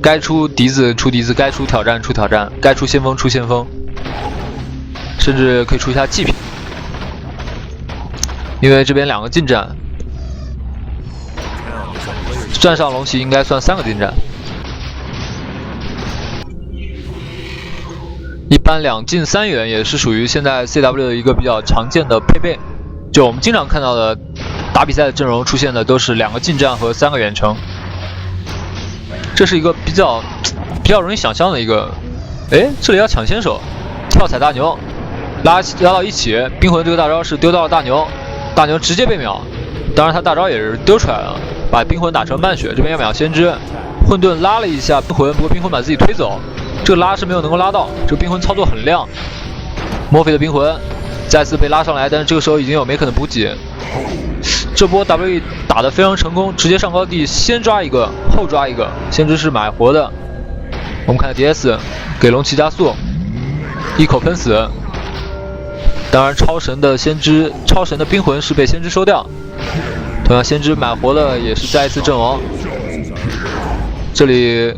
该出笛子出笛子，该出挑战出挑战，该出先锋出先锋。甚至可以出一下祭品，因为这边2个近战，站上龙骑应该算3个近战。一般2进3远也是属于现在 CW 的一个比较常见的配备，就我们经常看到的打比赛的阵容出现的都是2个近战和3个远程，这是一个比较容易想象的一个。哎，这里要抢先手，跳踩大牛。拉到一起，冰魂这个大招是丢到了大牛，大牛直接被秒，当然他大招也是丢出来了，把冰魂打成半血。这边要秒先知，混沌拉了一下冰魂，不过冰魂把自己推走，这个拉是没有能够拉到，这个冰魂操作很亮。墨菲的冰魂再次被拉上来，但是这个时候已经有梅肯的补给，这波 W 打得非常成功，直接上高地先抓一个，后抓一个，先知是买活的。我们看 DS 给龙骑加速，一口喷死。当然，超神的冰魂是被先知收掉。同样，先知买活了也是再一次阵亡。这里，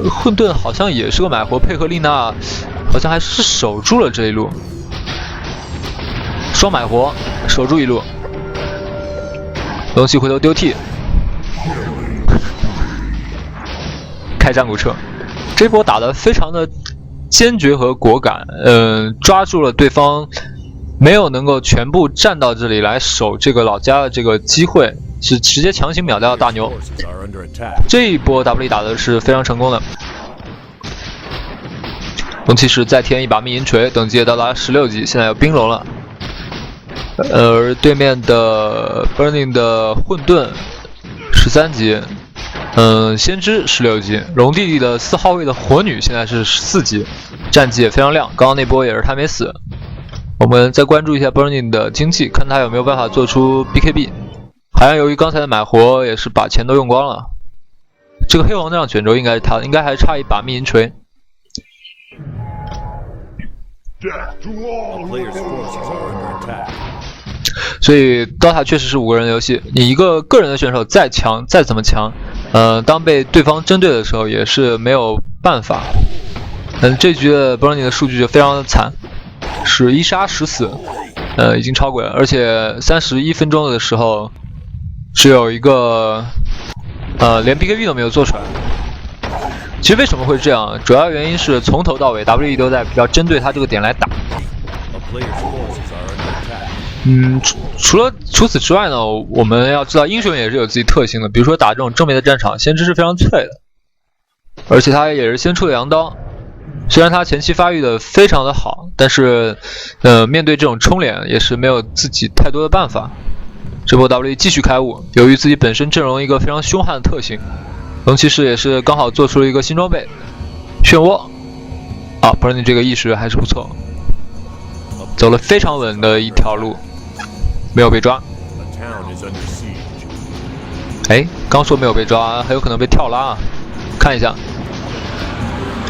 混沌好像也是个买活，配合丽娜，好像还是守住了这一路。双买活，守住一路。龙骑回头丢 T， 开战鼓撤。这波打得非常的坚决和果敢，抓住了对方没有能够全部站到这里来守这个老家的这个机会，是直接强行秒掉大牛。这一波 W 打的是非常成功的。龙骑士再添一把密银锤，等级也到达16级，现在有冰龙了。而对面的 Burning 的混沌13级。先知16级，龙弟弟的4号位的火女现在是14级，战绩也非常亮。刚刚那波也是他没死。我们再关注一下 Burning 的经济，看他有没有办法做出 BKB。好像由于刚才的买活也是把钱都用光了。这个黑王那样卷轴应该是他，应该还差一把密银锤。所以 DOTA 确实是5个人的游戏，你一个个人的选手再强再怎么强，当被对方针对的时候也是没有办法。这局的 Burning 的数据就非常的惨，是1杀10死，已经超轨了，而且31分钟的时候只有一个连 BKB 都没有做出来。其实为什么会这样？主要原因是从头到尾 WE 都在比较针对他这个点来打。除此之外呢，我们要知道英雄也是有自己特性的，比如说打这种正面的战场，先知是非常脆的，而且他也是先出的羊刀。虽然他前期发育的非常的好，但是面对这种冲脸也是没有自己太多的办法。这波 W 继续开悟，由于自己本身阵容一个非常凶悍的特性，龙骑士也是刚好做出了一个新装备漩涡。Burning 这个意识还是不错，走了非常稳的一条路，没有被抓。刚说没有被抓，很有可能被跳拉啊！看一下，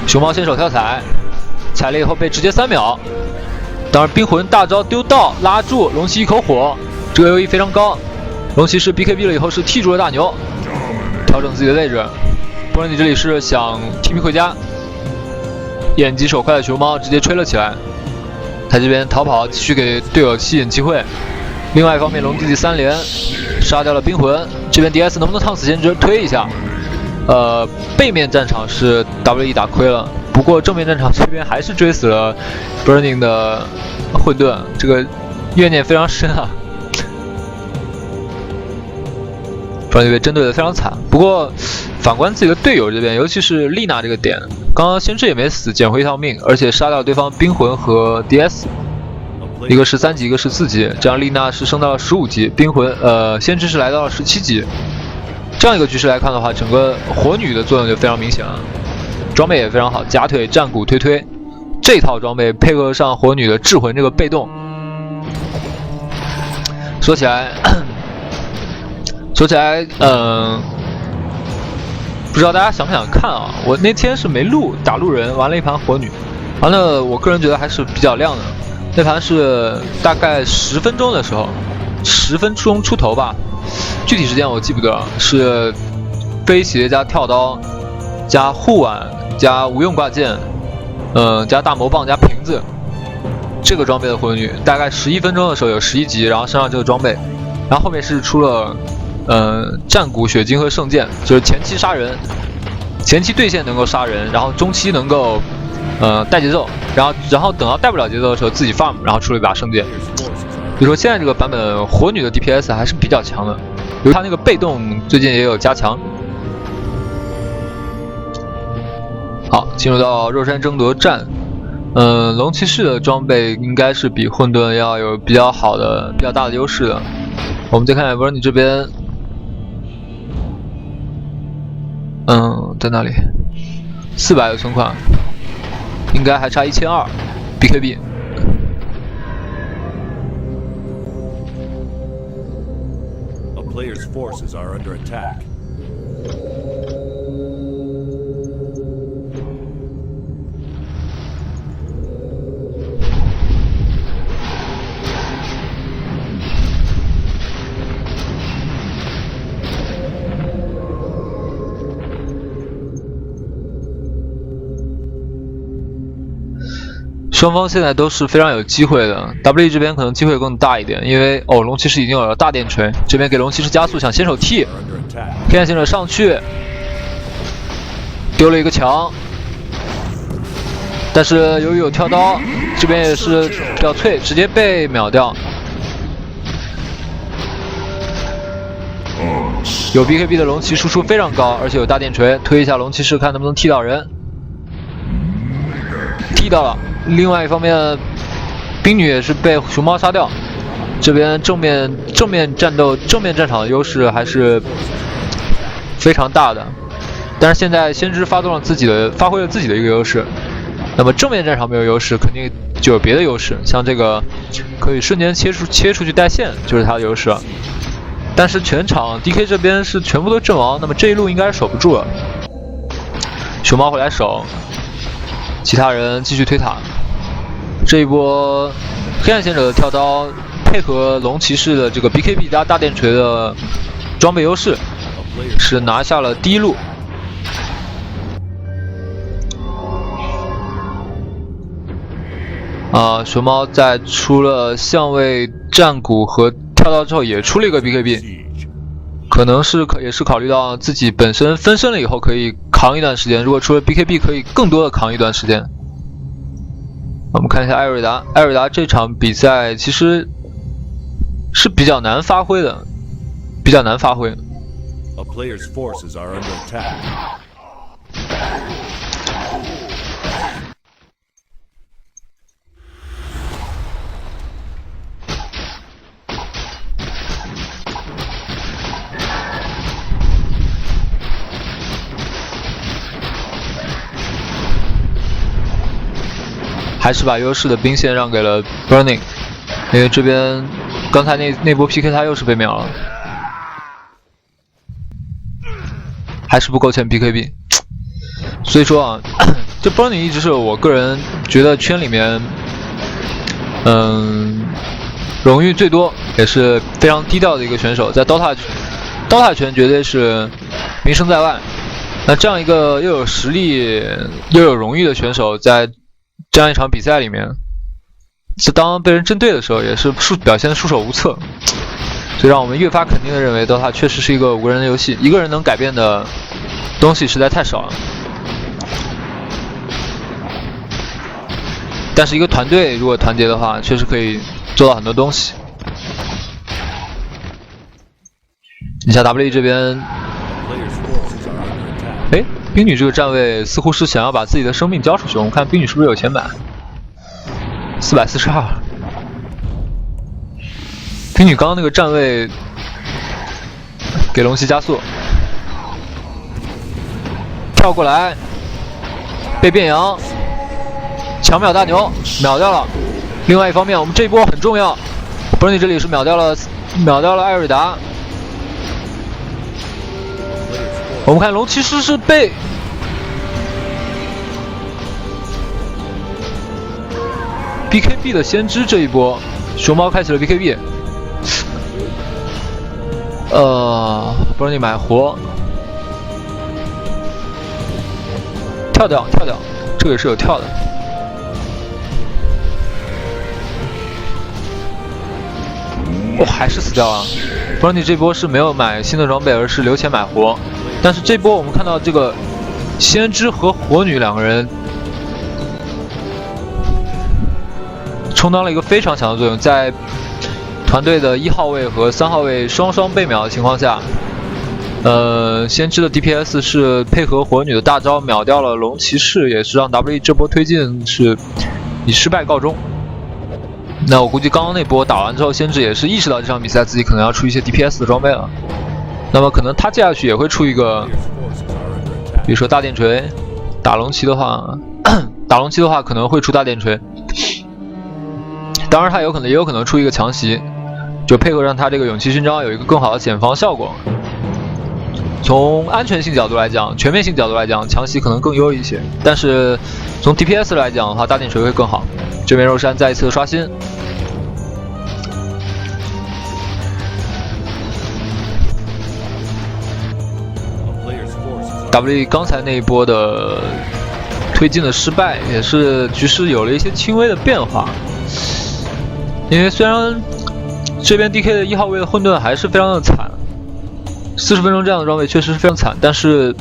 熊猫先手跳踩，踩了以后被直接3秒，当然冰魂大招丢到拉住龙骑一口火，这个 AoE 非常高。龙骑士 BKB 了以后是踢住了大牛，调整自己的位置。不然你这里是想提兵回家，眼疾手快的熊猫直接吹了起来。他这边逃跑，继续给队友吸引机会。另外一方面，龙弟弟3连杀掉了冰魂，这边 DS 能不能烫死先知？推一下。背面战场是 WE 打亏了，不过正面战场这边还是追死了 Burning 的混沌，这个怨念非常深啊。Burning 被针对的非常惨，不过反观自己的队友这边，尤其是丽娜这个点，刚刚先知也没死，捡回一条命，而且杀掉对方冰魂和 DS。一个是3级，一个是4级，这样丽娜是升到了15级，冰魂先知是来到了17级。这样一个局势来看的话，整个火女的作用就非常明显了，装备也非常好，夹腿、战鼓、推，这套装备配合上火女的智魂这个被动，说起来，不知道大家想不想看啊？我那天是没录，打路人玩了一盘火女，完了，我个人觉得还是比较亮的。那盘是大概10分钟的时候，10分钟出头吧，具体时间我记不得，是飞鞋加跳刀加护腕加无用挂件，加大魔棒加瓶子，这个装备的火女大概11分钟的时候有11级，然后身上这个装备，然后后面是出了战鼓、血晶和圣剑，就是前期杀人，前期对线能够杀人，然后中期能够带节奏，然后等到带不了节奏的时候自己 farm， 然后出了一把圣剑。所以说现在这个版本火女的 DPS 还是比较强的，由于它那个被动最近也有加强。好，进入到肉山争夺战。龙骑士的装备应该是比混沌要有比较大的优势的。我们再看看 Verny 这边，在哪里？400的存款，应该还差1200 BKB。Player's forces are under attack. 双方现在都是非常有机会的 ，WE 这边可能机会更大一点，因为龙骑士已经有了大电锤，这边给龙骑士加速，想先手 T， 黑暗行者上去，丢了一个墙，但是由于有跳刀，这边也是比较脆，直接被秒掉。有 BKB 的龙骑输出非常高，而且有大电锤，推一下龙骑士看能不能踢到人，踢到了。另外一方面，冰女也是被熊猫杀掉。这边正面战场的优势还是非常大的。但是现在先知发挥了自己的一个优势。那么正面战场没有优势，肯定就有别的优势，像这个可以瞬间切出去带线，就是它的优势。但是全场 DK 这边是全部都阵亡，那么这一路应该是守不住了。熊猫回来守。其他人继续推塔，这一波黑暗贤者的跳刀配合龙骑士的这个 BKB 加大电锤的装备优势，是拿下了第一路。熊猫在出了相位、战鼓和跳刀之后，也出了一个 BKB， 可能是也是考虑到自己本身分身了以后可以扛一段时间，如果出了 BKB 可以更多的扛一段时间。我们看一下艾瑞达，艾瑞达这场比赛其实是比较难发挥的，比较难发挥。A player's forces are under attack. 还是把优势的兵线让给了 Burning， 因为这边刚才那波 PK 他又是被秒了，还是不够钱 BKB。所以说啊，这 Burning 一直是我个人觉得圈里面荣誉最多也是非常低调的一个选手，在 DOTA 圈绝对是名声在外。那这样一个又有实力又有荣誉的选手，在这样一场比赛里面，当被人针对的时候，也是表现得束手无策。所以让我们越发肯定的认为 DOTA 确实是一个无人的游戏，一个人能改变的东西实在太少了。但是一个团队如果团结的话，确实可以做到很多东西。你像 WE 这边，哎，冰女这个站位似乎是想要把自己的生命交出去。我们看冰女是不是有钱买？442。冰女刚刚那个站位给龙骑加速，跳过来，被变羊。强秒大牛，秒掉了。另外一方面，我们这一波很重要。Bernie 这里是秒掉了艾瑞达。我们看龙骑士是被BKB 的先知这一波，熊猫开启了 BKB。Bernie 买活，跳掉，这个也是有跳的。还是死掉了。Bernie 这波是没有买新的装备，而是留钱买活。但是这波我们看到这个先知和火女两个人充当了一个非常强的作用，在团队的1号位和3号位双双被秒的情况下，先知的 DPS 是配合火女的大招秒掉了龙骑士，也是让 WE 这波推进是以失败告终。那我估计刚刚那波打完之后，先知也是意识到这场比赛自己可能要出一些 DPS 的装备了。那么可能他接下去也会出一个，比如说大电锤。打龙骑的话可能会出大电锤。当然他也有可能出一个强袭，就配合上他这个勇气勋章有一个更好的减防效果。从安全性角度来讲，全面性角度来讲，强袭可能更优一些。但是从 DPS 来讲的话，大电锤会更好。这边肉山再一次的刷新。WE 刚才那一波的推进的失败，也是局势有了一些轻微的变化。因为虽然这边 DK 的1号位的混沌还是非常的惨，40分钟这样的装备确实是非常惨，但是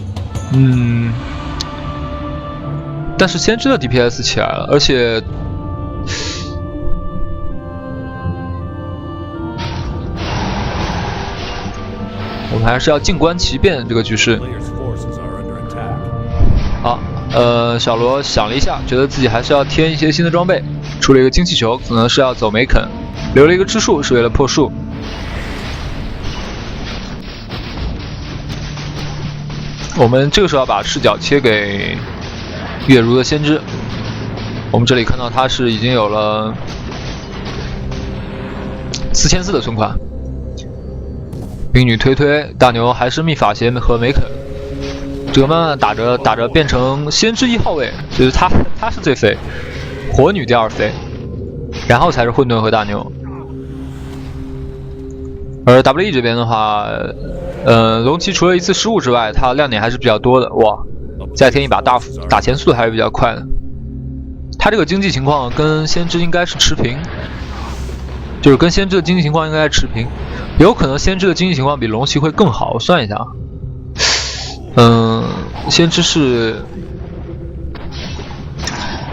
先知的 DPS 起来了，而且我们还是要静观其变这个局势。好，小罗想了一下，觉得自己还是要添一些新的装备，出了一个精气球，可能是要走梅肯，留了一个之树是为了破树。我们这个时候要把视角切给月如的先知，我们这里看到他是已经有了4400的存款。冰女推大牛还是秘法鞋和梅肯，这个慢慢打着变成先知1号位，就是他是最肥，火女第2肥，然后才是混沌和大牛。而 WE 这边的话，龙骑除了一次失误之外，他亮点还是比较多的。哇，再添一把打钱速度还是比较快的。他这个经济情况跟先知应该是持平，就是跟先知的经济情况应该是持平，有可能先知的经济情况比龙骑会更好。我算一下，先知是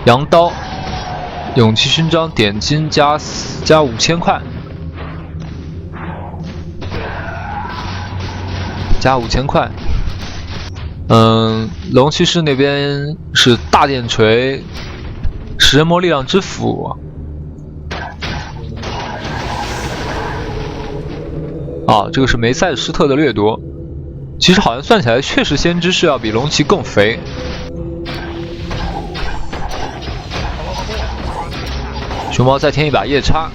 羊刀、勇气勋章、点金加5000块。加5000块，龙骑士那边是大电锤、食人魔力量之斧，这个是梅赛施特的掠夺。其实好像算起来，确实先知是要比龙骑更肥。熊猫再添一把夜叉，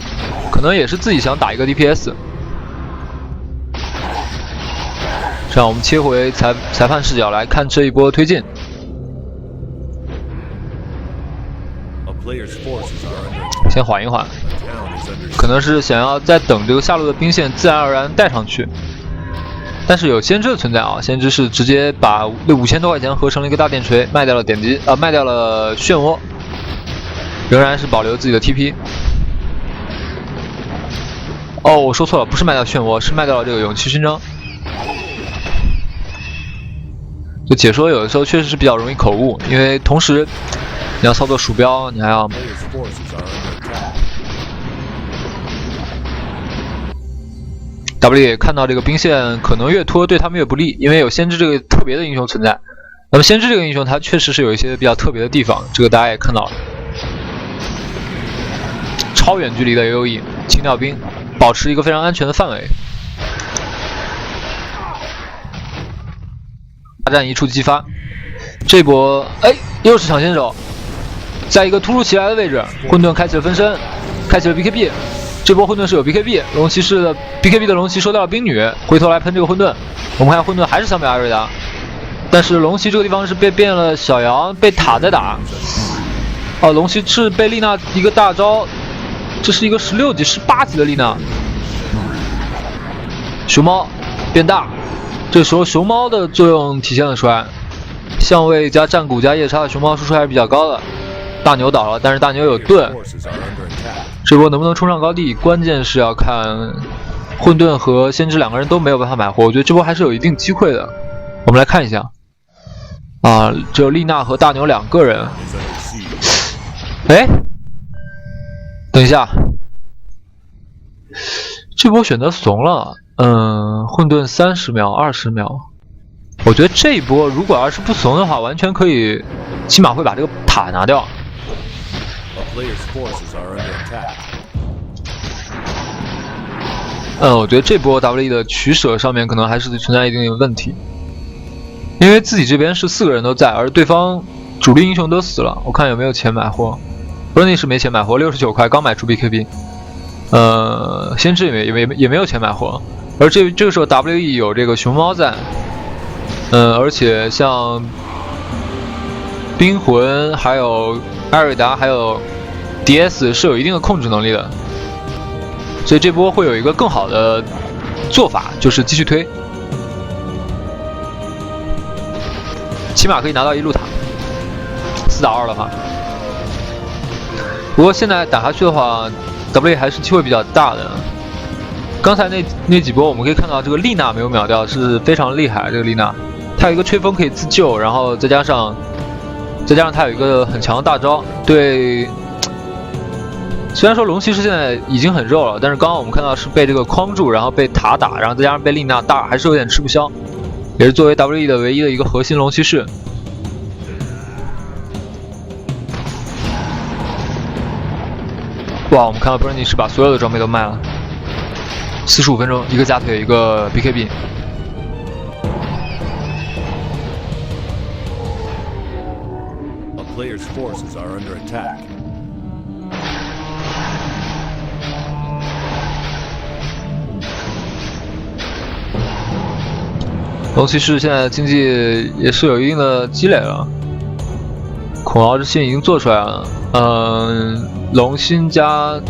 可能也是自己想打一个 DPS。这样我们切回裁判视角来看这一波推进。先缓一缓， Town is under 可能是想要再等这个下路的兵线自然而然带上去。但是有先知的存在啊，先知是直接把5000多块钱合成了一个大电锤，卖掉了卖掉了漩涡，仍然是保留自己的 TP。哦，我说错了，不是卖掉漩涡，是卖掉了这个勇气勋章。就解说有的时候确实是比较容易口误，因为同时你要操作鼠标，你还要 players' forces are under attack. W 也看到这个兵线可能越拖对他们越不利，因为有先知这个特别的英雄存在。那么先知这个英雄他确实是有一些比较特别的地方，这个大家也看到了。超远距离的 AoE 清掉兵，保持一个非常安全的范围。大战一触即发，这波又是抢先手，在一个突如其来的位置，混沌开启了分身，开启了 BKB。这波混沌是有 BKB， 龙骑士的 BKB 的龙骑收掉了兵女，回头来喷这个混沌。我们看混沌还是想被艾瑞达，但是龙骑这个地方是被变了小羊，被塔在打。哦，龙骑士被丽娜一个大招，这是一个16级、18级的丽娜。熊猫变大，这时候熊猫的作用体现了出来，相位加战鼓加夜叉的熊猫输出还是比较高的。大牛倒了，但是大牛有盾。 Forces are under attack. 这波能不能冲上高地，关键是要看混沌和先知两个人都没有办法买活，我觉得这波还是有一定机会的。我们来看一下，啊，只有丽娜和大牛2个人。 Is under siege. 哎，等一下，这波选择怂了。混沌30秒、20秒，我觉得这一波如果要是不怂的话，完全可以，起码会把这个塔拿掉。 A player's forces are under attack. 我觉得这波 WE 的取舍上面可能还是存在一定的问题，因为自己这边是4个人都在，而对方主力英雄都死了。我看有没有钱买货 ，Bernie 是没钱买货，69块刚买出 BKB。先知也没有钱买货，而这个时候 WE 有这个熊猫在，而且像冰魂还有艾瑞达还有 DS 是有一定的控制能力的。 所以这波会有一个更好的做法，就是继续推，起码可以拿到一路塔。4打2的话，不过现在打下去的话 ，W 还是机会比较大的。刚才那几波我们可以看到，这个丽娜没有秒掉是非常厉害。这个丽娜，她有一个吹风可以自救，然后再加上她有一个很强的大招，对。 虽然说龙骑士现在已经很肉了，但是刚刚我们看到是被这个框住，然后被塔打，然后再加上被丽娜大，还是有点吃不消。也是作为 WE 的唯一的一个核心龙骑士。哇，我们看到 Bernie 是把所有的装备都卖了，45分钟，一个加腿，一个 BKB。 A player's forces are under attack. 龙骑士现在经济也是有一定的积累了，孔敖之心已经做出来了。龙心加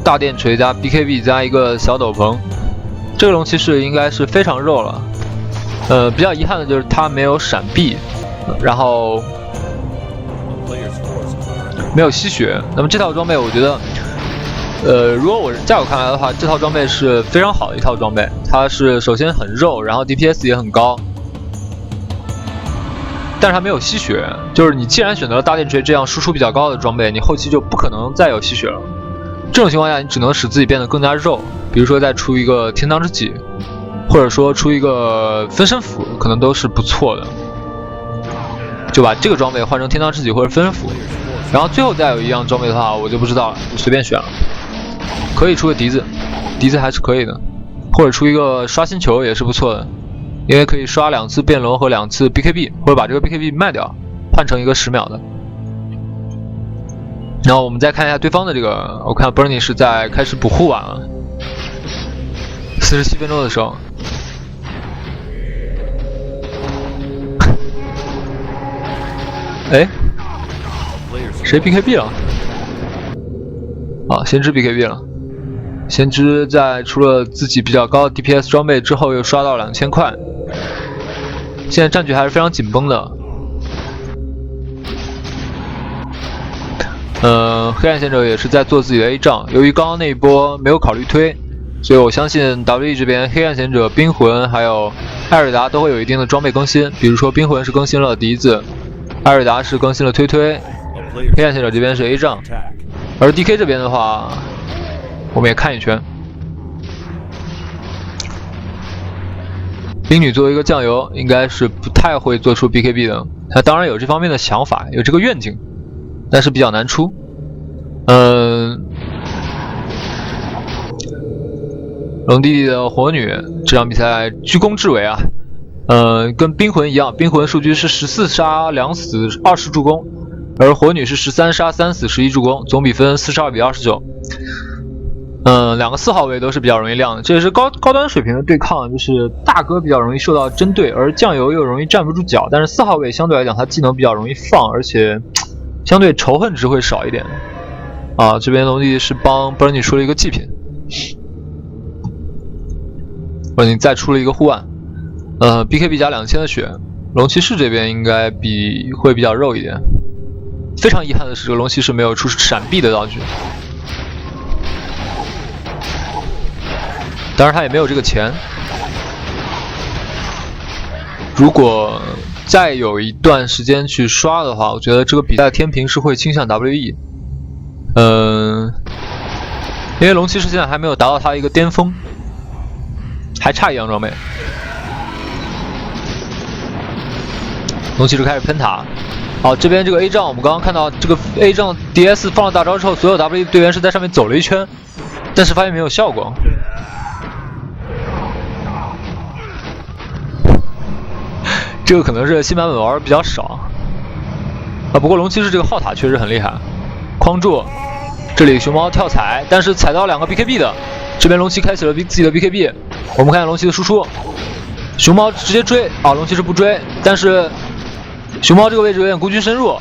大电锤加 BKB 加一个小斗篷，这个龙骑士应该是非常肉了。比较遗憾的就是他没有闪避，然后 A player's forces are under 没有吸血。那么这套装备我觉得。如果在我看来的话，这套装备是非常好的一套装备。它是首先很肉，然后 DPS 也很高，但是它没有吸血。就是你既然选择了大电锤这样输出比较高的装备，你后期就不可能再有吸血了。这种情况下，你只能使自己变得更加肉，比如说再出一个天堂之戟，或者说出一个分身斧，可能都是不错的。就把这个装备换成天堂之戟或者分身斧，然后最后再有一样装备的话，我就不知道了，就随便选了。 可以出个笛子，笛子还是可以的，或者出一个刷新球也是不错的，因为可以刷2次变龙和2次 BKB， 或者把这个 BKB 卖掉，换成一个10秒的。然后我们再看一下对方的这个，我看 Bernie 是在开始补护碗了，47分钟的时候，哎，谁 BKB 了？啊，先知 BKB 了。先知在除了自己比较高的 DPS 装备之后，又刷到了2000块。现在战局还是非常紧绷的。黑暗贤者也是在做自己的 A 仗，由于刚刚那一波没有考虑推，所以我相信 WE 这边黑暗贤者、冰魂还有艾瑞达都会有一定的装备更新，比如说冰魂是更新了笛子，艾瑞达是更新了推，黑暗贤者这边是 A 仗，而 DK 这边的话，我们也看一圈。冰女作为一个酱油，应该是不太会做出 BKB 的，她当然有这方面的想法，有这个愿景，但是比较难出。龙弟弟的火女这场比赛居功至伟啊，跟冰魂一样，冰魂数据是14杀2死20助攻，而火女是13杀3死11助攻，总比分42比29。两个4号位都是比较容易亮的，这也是高端水平的对抗，就是大哥比较容易受到针对，而酱油又容易站不住脚。但是4号位相对来讲，他技能比较容易放，而且相对仇恨值会少一点。啊，这边龙弟是帮 Bernie 出了一个祭品，Bernie 再出了一个护腕。BKB 加2000的血，龙骑士这边应该会比较肉一点。非常遗憾的是，这个龙骑士没有出闪避的道具。当然他也没有这个钱。如果再有一段时间去刷的话，我觉得这个比赛天平是会倾向 WE。因为龙骑士现在还没有达到他一个巅峰，还差一样装备。龙骑士开始喷塔。好，这边这个 A 仗我们刚刚看到，这个 A 仗 DS 放了大招之后，所有 WE 队员是在上面走了一圈，但是发现没有效果。这个可能是新版本玩比较少啊，不过龙骑士这个号塔确实很厉害，框住，这里熊猫跳踩，但是踩到2个 BKB 的，这边龙骑开启了自己的 BKB， 我们看龙骑的输出，熊猫直接追啊，龙骑士不追，但是熊猫这个位置有点孤军深入，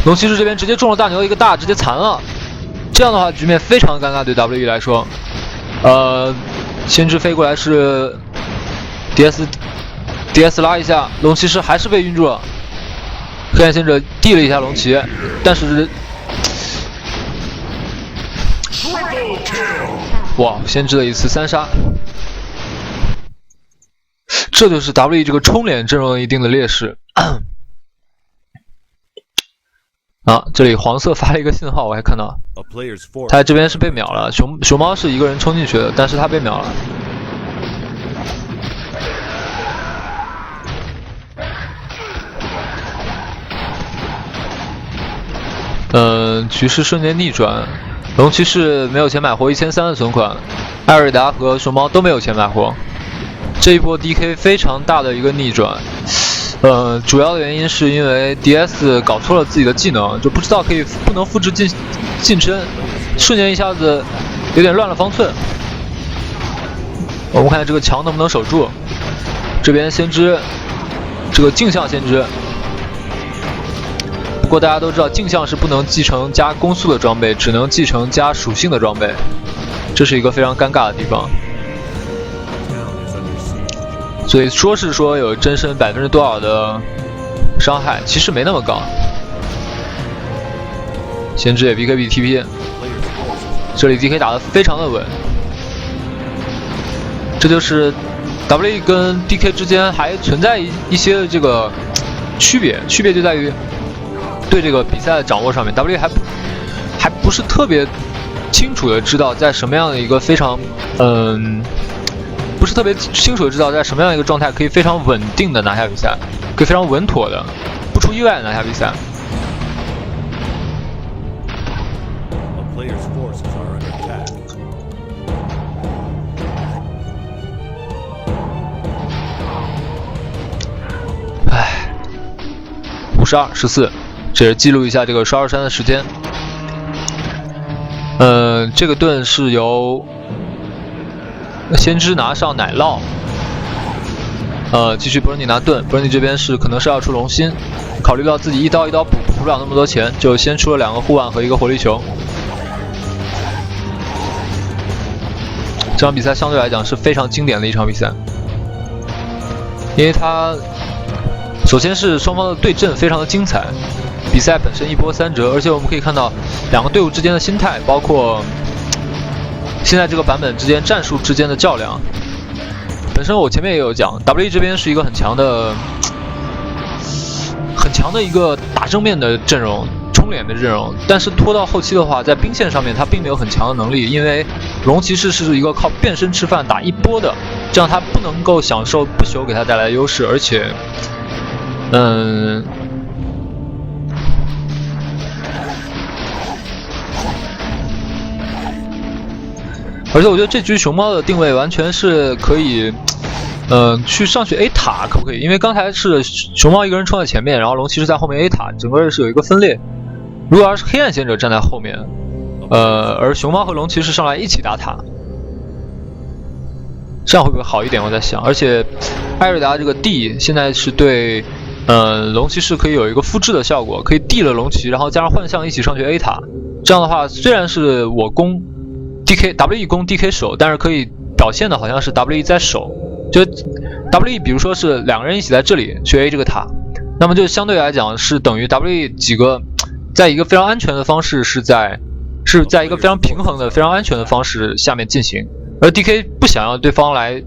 龙骑士这边直接中了大牛一个大，直接残了，这样的话局面非常尴尬对 WE 来说，先知飞过来是 DS 拉一下，龙骑士还是被晕住了。黑暗贤者递了一下龙骑，但是，哇，先知的一次3杀，这就是 WE 这个冲脸阵容的一定的劣势。啊，这里黄色发了一个信号，我还看到，他这边是被秒了，熊猫是一个人冲进去的，但是他被秒了。局势瞬间逆转，龙骑士没有钱买活1300的存款，艾瑞达和熊猫都没有钱买活。这一波 DK 非常大的一个逆转，主要的原因是因为 DS 搞错了自己的技能，就不知道不能复制近身，瞬间一下子有点乱了方寸。我们看这个墙能不能守住。这边先知，这个镜像先知。不过大家都知道，镜像是不能继承加攻速的装备，只能继承加属性的装备，这是一个非常尴尬的地方。所以说有真身多少的伤害，其实没那么高。先知也 BKB TP， 这里 DK 打得非常的稳，这就是 WE 跟 DK 之间还存在一些这个区别就在于。对这个比赛的掌握上面 ，WE 还不是特别清楚的知道在什么样的一个非常不是特别清楚的知道在什么样一个状态可以非常稳定的拿下比赛，可以非常稳妥的不出意外的拿下比赛。唉，52-14。这是记录一下这个刷23的时间。这个盾是由先知拿上奶酪，继续 Bernie 拿盾 ，Bernie 这边可能是要出龙心，考虑到自己一刀补不了那么多钱，就先出了2个护腕和1个活力球。这场比赛相对来讲是非常经典的一场比赛，因为它首先是双方的对阵非常的精彩，比赛本身一波三折，而且我们可以看到两个队伍之间的心态，包括现在这个版本之间战术之间的较量。本身我前面也有讲 ，WE 这边是一个很强的一个打正面的阵容，冲脸的阵容，但是拖到后期的话，在兵线上面他并没有很强的能力，因为龙骑士是一个靠变身吃饭打一波的，这样他不能够享受不朽给他带来的优势，而且，我觉得这局熊猫的定位完全是可以。去上去 A 塔可不可以？因为刚才是熊猫一个人冲在前面，然后龙骑士在后面 A 塔，整个是有一个分裂。如果要是黑暗贤者站在后面，而熊猫和龙骑士上来一起打塔，这样会不会好一点？我在想，而且艾瑞达这个 D 现在是对龙骑士可以有一个复制的效果，可以 D 了龙骑，然后加上幻象一起上去 A 塔。这样的话，虽然是我攻 WE 攻 DK 守，但是可以表现的好像是 WE 在守。就 WE 比如说是两个人一起在这里去 A 这个塔，那么就相对来讲是等于 WE 几个在一个非常安全的方式是在一个非常平衡的非常安全的方式下面进行，而 DK 不想要对方来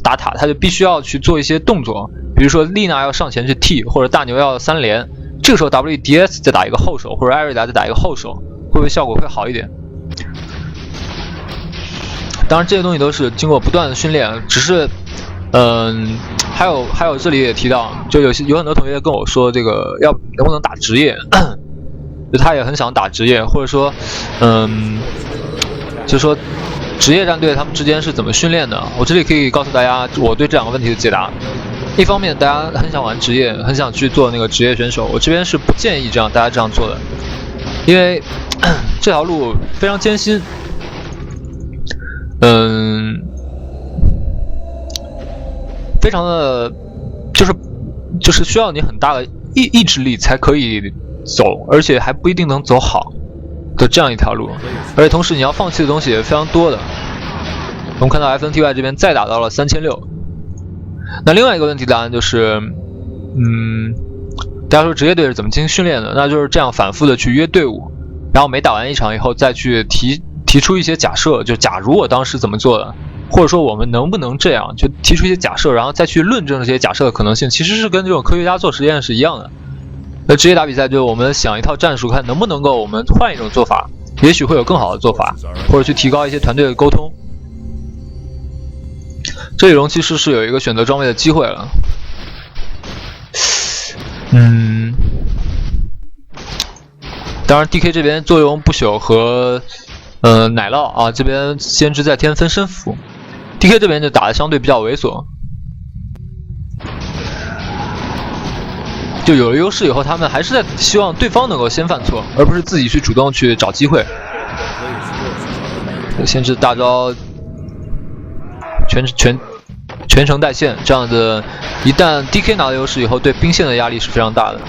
打塔，他就必须要去做一些动作，比如说丽娜要上前去 T， 或者大牛要3连，这个时候 WE DS 再打一个后手，或者艾瑞达再打一个后手，会不会效果会好一点？当然这些东西都是经过不断的训练，只是还有这里也提到，就有很多同学跟我说这个能不能打职业，就他也很想打职业，或者说就说职业战队他们之间是怎么训练的，我这里可以告诉大家我对这两个问题的解答。一方面大家很想玩职业，很想去做那个职业选手，我这边是不建议大家这样做的，因为这条路非常艰辛。非常的，就是需要你很大的意志力才可以走，而且还不一定能走好的这样一条路，而且同时你要放弃的东西也非常多的。我们看到 FNTY 这边再打到了3600，那另外一个问题答案就是，大家说职业队是怎么进行训练的？那就是这样反复的去约队伍，然后每打完一场以后再去提出一些假设，就假如我当时怎么做的，或者说我们能不能这样，就提出一些假设，然后再去论证这些假设的可能性，其实是跟这种科学家做实验是一样的。那职业打比赛就是我们想一套战术，看能不能够我们换一种做法，也许会有更好的做法，或者去提高一些团队的沟通。这里龙骑士是有一个选择装备的机会了。当然 DK 这边作用不朽和奶酪啊，这边先知在天分身符 ，DK 这边就打得相对比较猥琐，就有了优势以后，他们还是在希望对方能够先犯错，而不是自己去主动去找机会。先知大招全程带线，这样子一旦 DK 拿到优势以后，对兵线的压力是非常大的。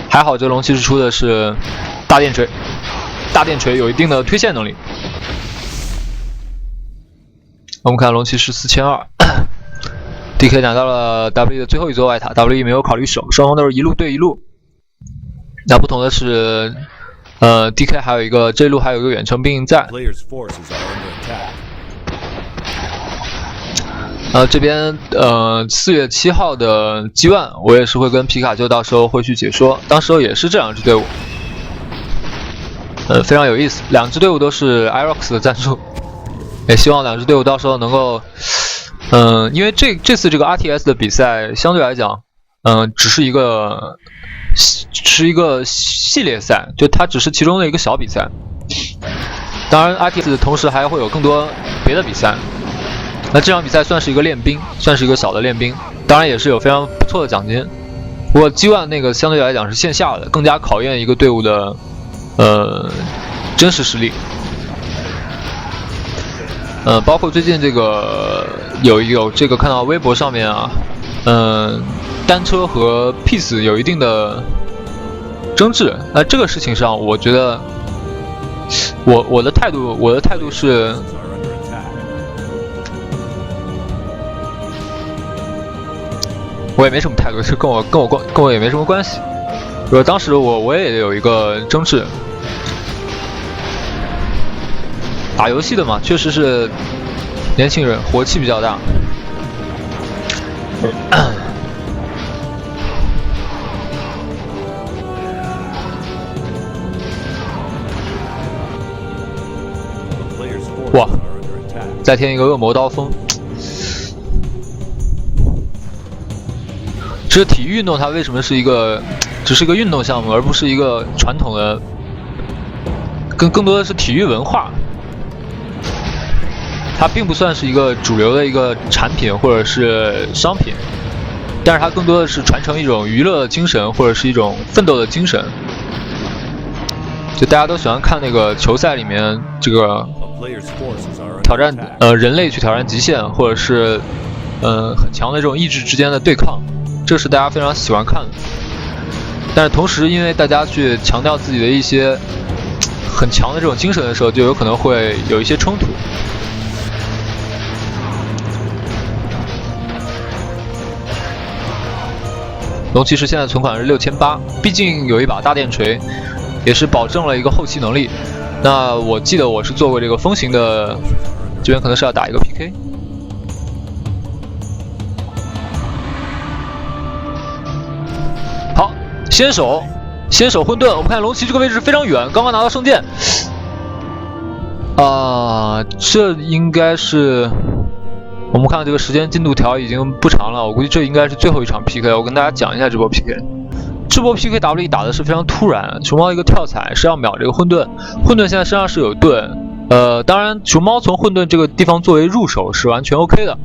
还好这龙骑士出的是大电锤，大电锤有一定的推线能力。我们看龙骑士4200 ，DK 拿到了 WE 的最后一座外塔 ，WE 没有考虑守，双方都是一路对一路。那不同的是，DK 还有一个这一路还有一个远程兵营在。这边4月7号的 G1， 我也是会跟皮卡丘到时候会去解说，当时候也是这两支队伍，非常有意思，两支队伍都是 Irox 的战术，也希望两支队伍到时候能够，因为这次这个 RTS 的比赛相对来讲，只是一个系列赛，就它只是其中的一个小比赛，当然 RTS 同时还会有更多别的比赛。那这场比赛算是一个练兵，算是一个小的练兵，当然也是有非常不错的奖金。不过 G1 那个相对来讲是线下的，更加考验一个队伍的真实实力。包括最近这个有这个看到微博上面啊，单车和 Peace 有一定的争执。那这个事情上，我觉得我的态度是。我也没什么态度，是跟我也没什么关系。当时我也有一个争执，打游戏的嘛，确实是年轻人火气比较大。哇！再添一个恶魔刀锋。这体育运动它为什么是只是一个运动项目，而不是一个传统的，更多的是体育文化。它并不算是一个主流的一个产品或者是商品，但是它更多的是传承一种娱乐的精神或者是一种奋斗的精神。就大家都喜欢看那个球赛里面这个挑战人类去挑战极限，或者是很强的这种意志之间的对抗，这是大家非常喜欢看的。但是同时，因为大家去强调自己的一些很强的这种精神的时候，就有可能会有一些冲突。龙骑士现在存款是6800，毕竟有一把大电锤，也是保证了一个后期能力。那我记得我是做过这个风行的，这边可能是要打一个 PK。好，先手混沌，我们看龙骑这个位置非常远，刚刚拿到圣剑。这应该是。我们看这个时间进度条已经不长了，我估计这应该是最后一场 PK。我跟大家讲一下这波 PK。这波 PK W 打的是非常突然，熊猫一个跳踩是要秒这个混沌，混沌现在身上是有盾，当然熊猫从混沌这个地方作为入手是完全 OK 的，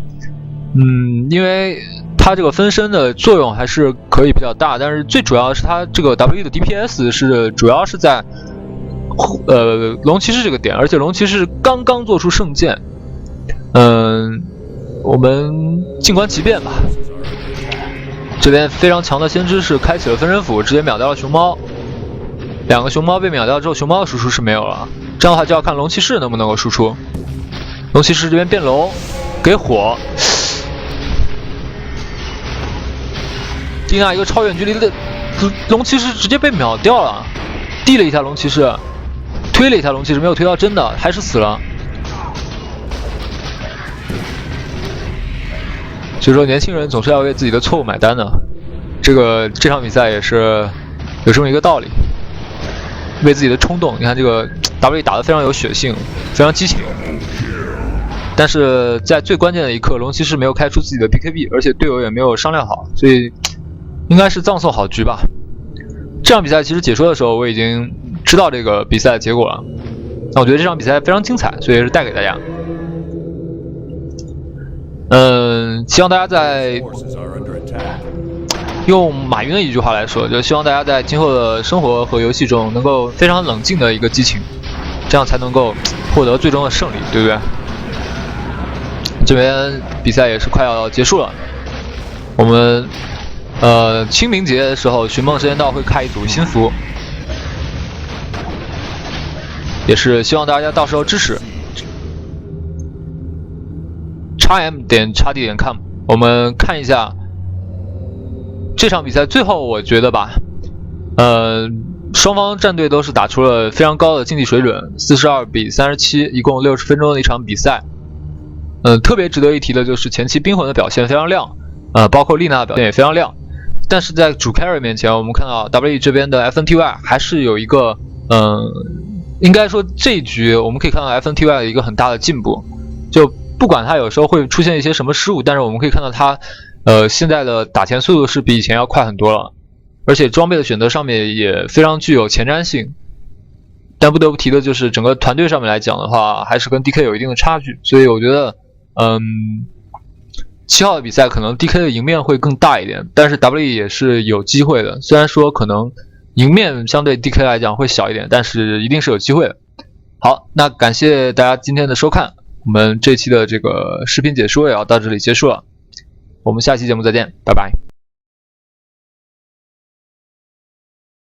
因为它这个分身的作用还是可以比较大，但是最主要是它这个 W 的 DPS 是主要是在龙骑士这个点，而且龙骑士刚刚做出圣剑，我们静观其变吧。这边非常强的先知是开启了分身斧，直接秒掉了熊猫。两个熊猫被秒掉之后，熊猫的输出是没有了。这样的话就要看龙骑士能不能够输出。龙骑士这边变龙，给火。蒂娜一个超远距离的龙骑士直接被秒掉了，递了一下龙骑士，推了一下龙骑士，没有推到真的，还是死了。所以说，年轻人总是要为自己的错误买单的。这场比赛也是有这么一个道理，为自己的冲动。你看这个 W 打得非常有血性，非常激情。但是在最关键的一刻，龙骑士没有开出自己的 BKB， 而且队友也没有商量好，所以应该是葬送好局吧。这场比赛其实解说的时候我已经知道这个比赛的结果了，那我觉得这场比赛非常精彩，所以是带给大家。希望大家在用马云的一句话来说，就希望大家在今后的生活和游戏中能够非常冷静的一个激情，这样才能够获得最终的胜利，对不对？这边比赛也是快要结束了，我们清明节的时候，寻梦时间到会开一组新服，也是希望大家到时候支持。xm.xd.com， 我们看一下这场比赛。最后我觉得吧，双方战队都是打出了非常高的竞技水准，42-37，一共60分钟的一场比赛。特别值得一提的就是前期冰魂的表现非常亮，包括丽娜的表现也非常亮。但是在主 carry 面前，我们看到 W 这边的 FNTY 还是有一个，应该说这一局我们可以看到 FNTY 的一个很大的进步，就不管他有时候会出现一些什么失误，但是我们可以看到他，现在的打钱速度是比以前要快很多了，而且装备的选择上面也非常具有前瞻性。但不得不提的就是整个团队上面来讲的话，还是跟 DK 有一定的差距，所以我觉得，7号的比赛可能 DK 的赢面会更大一点，但是 W 也是有机会的，虽然说可能赢面相对 DK 来讲会小一点，但是一定是有机会的。好，那感谢大家今天的收看。我们这期的这个视频解说也要到这里结束了，我们下期节目再见，拜拜。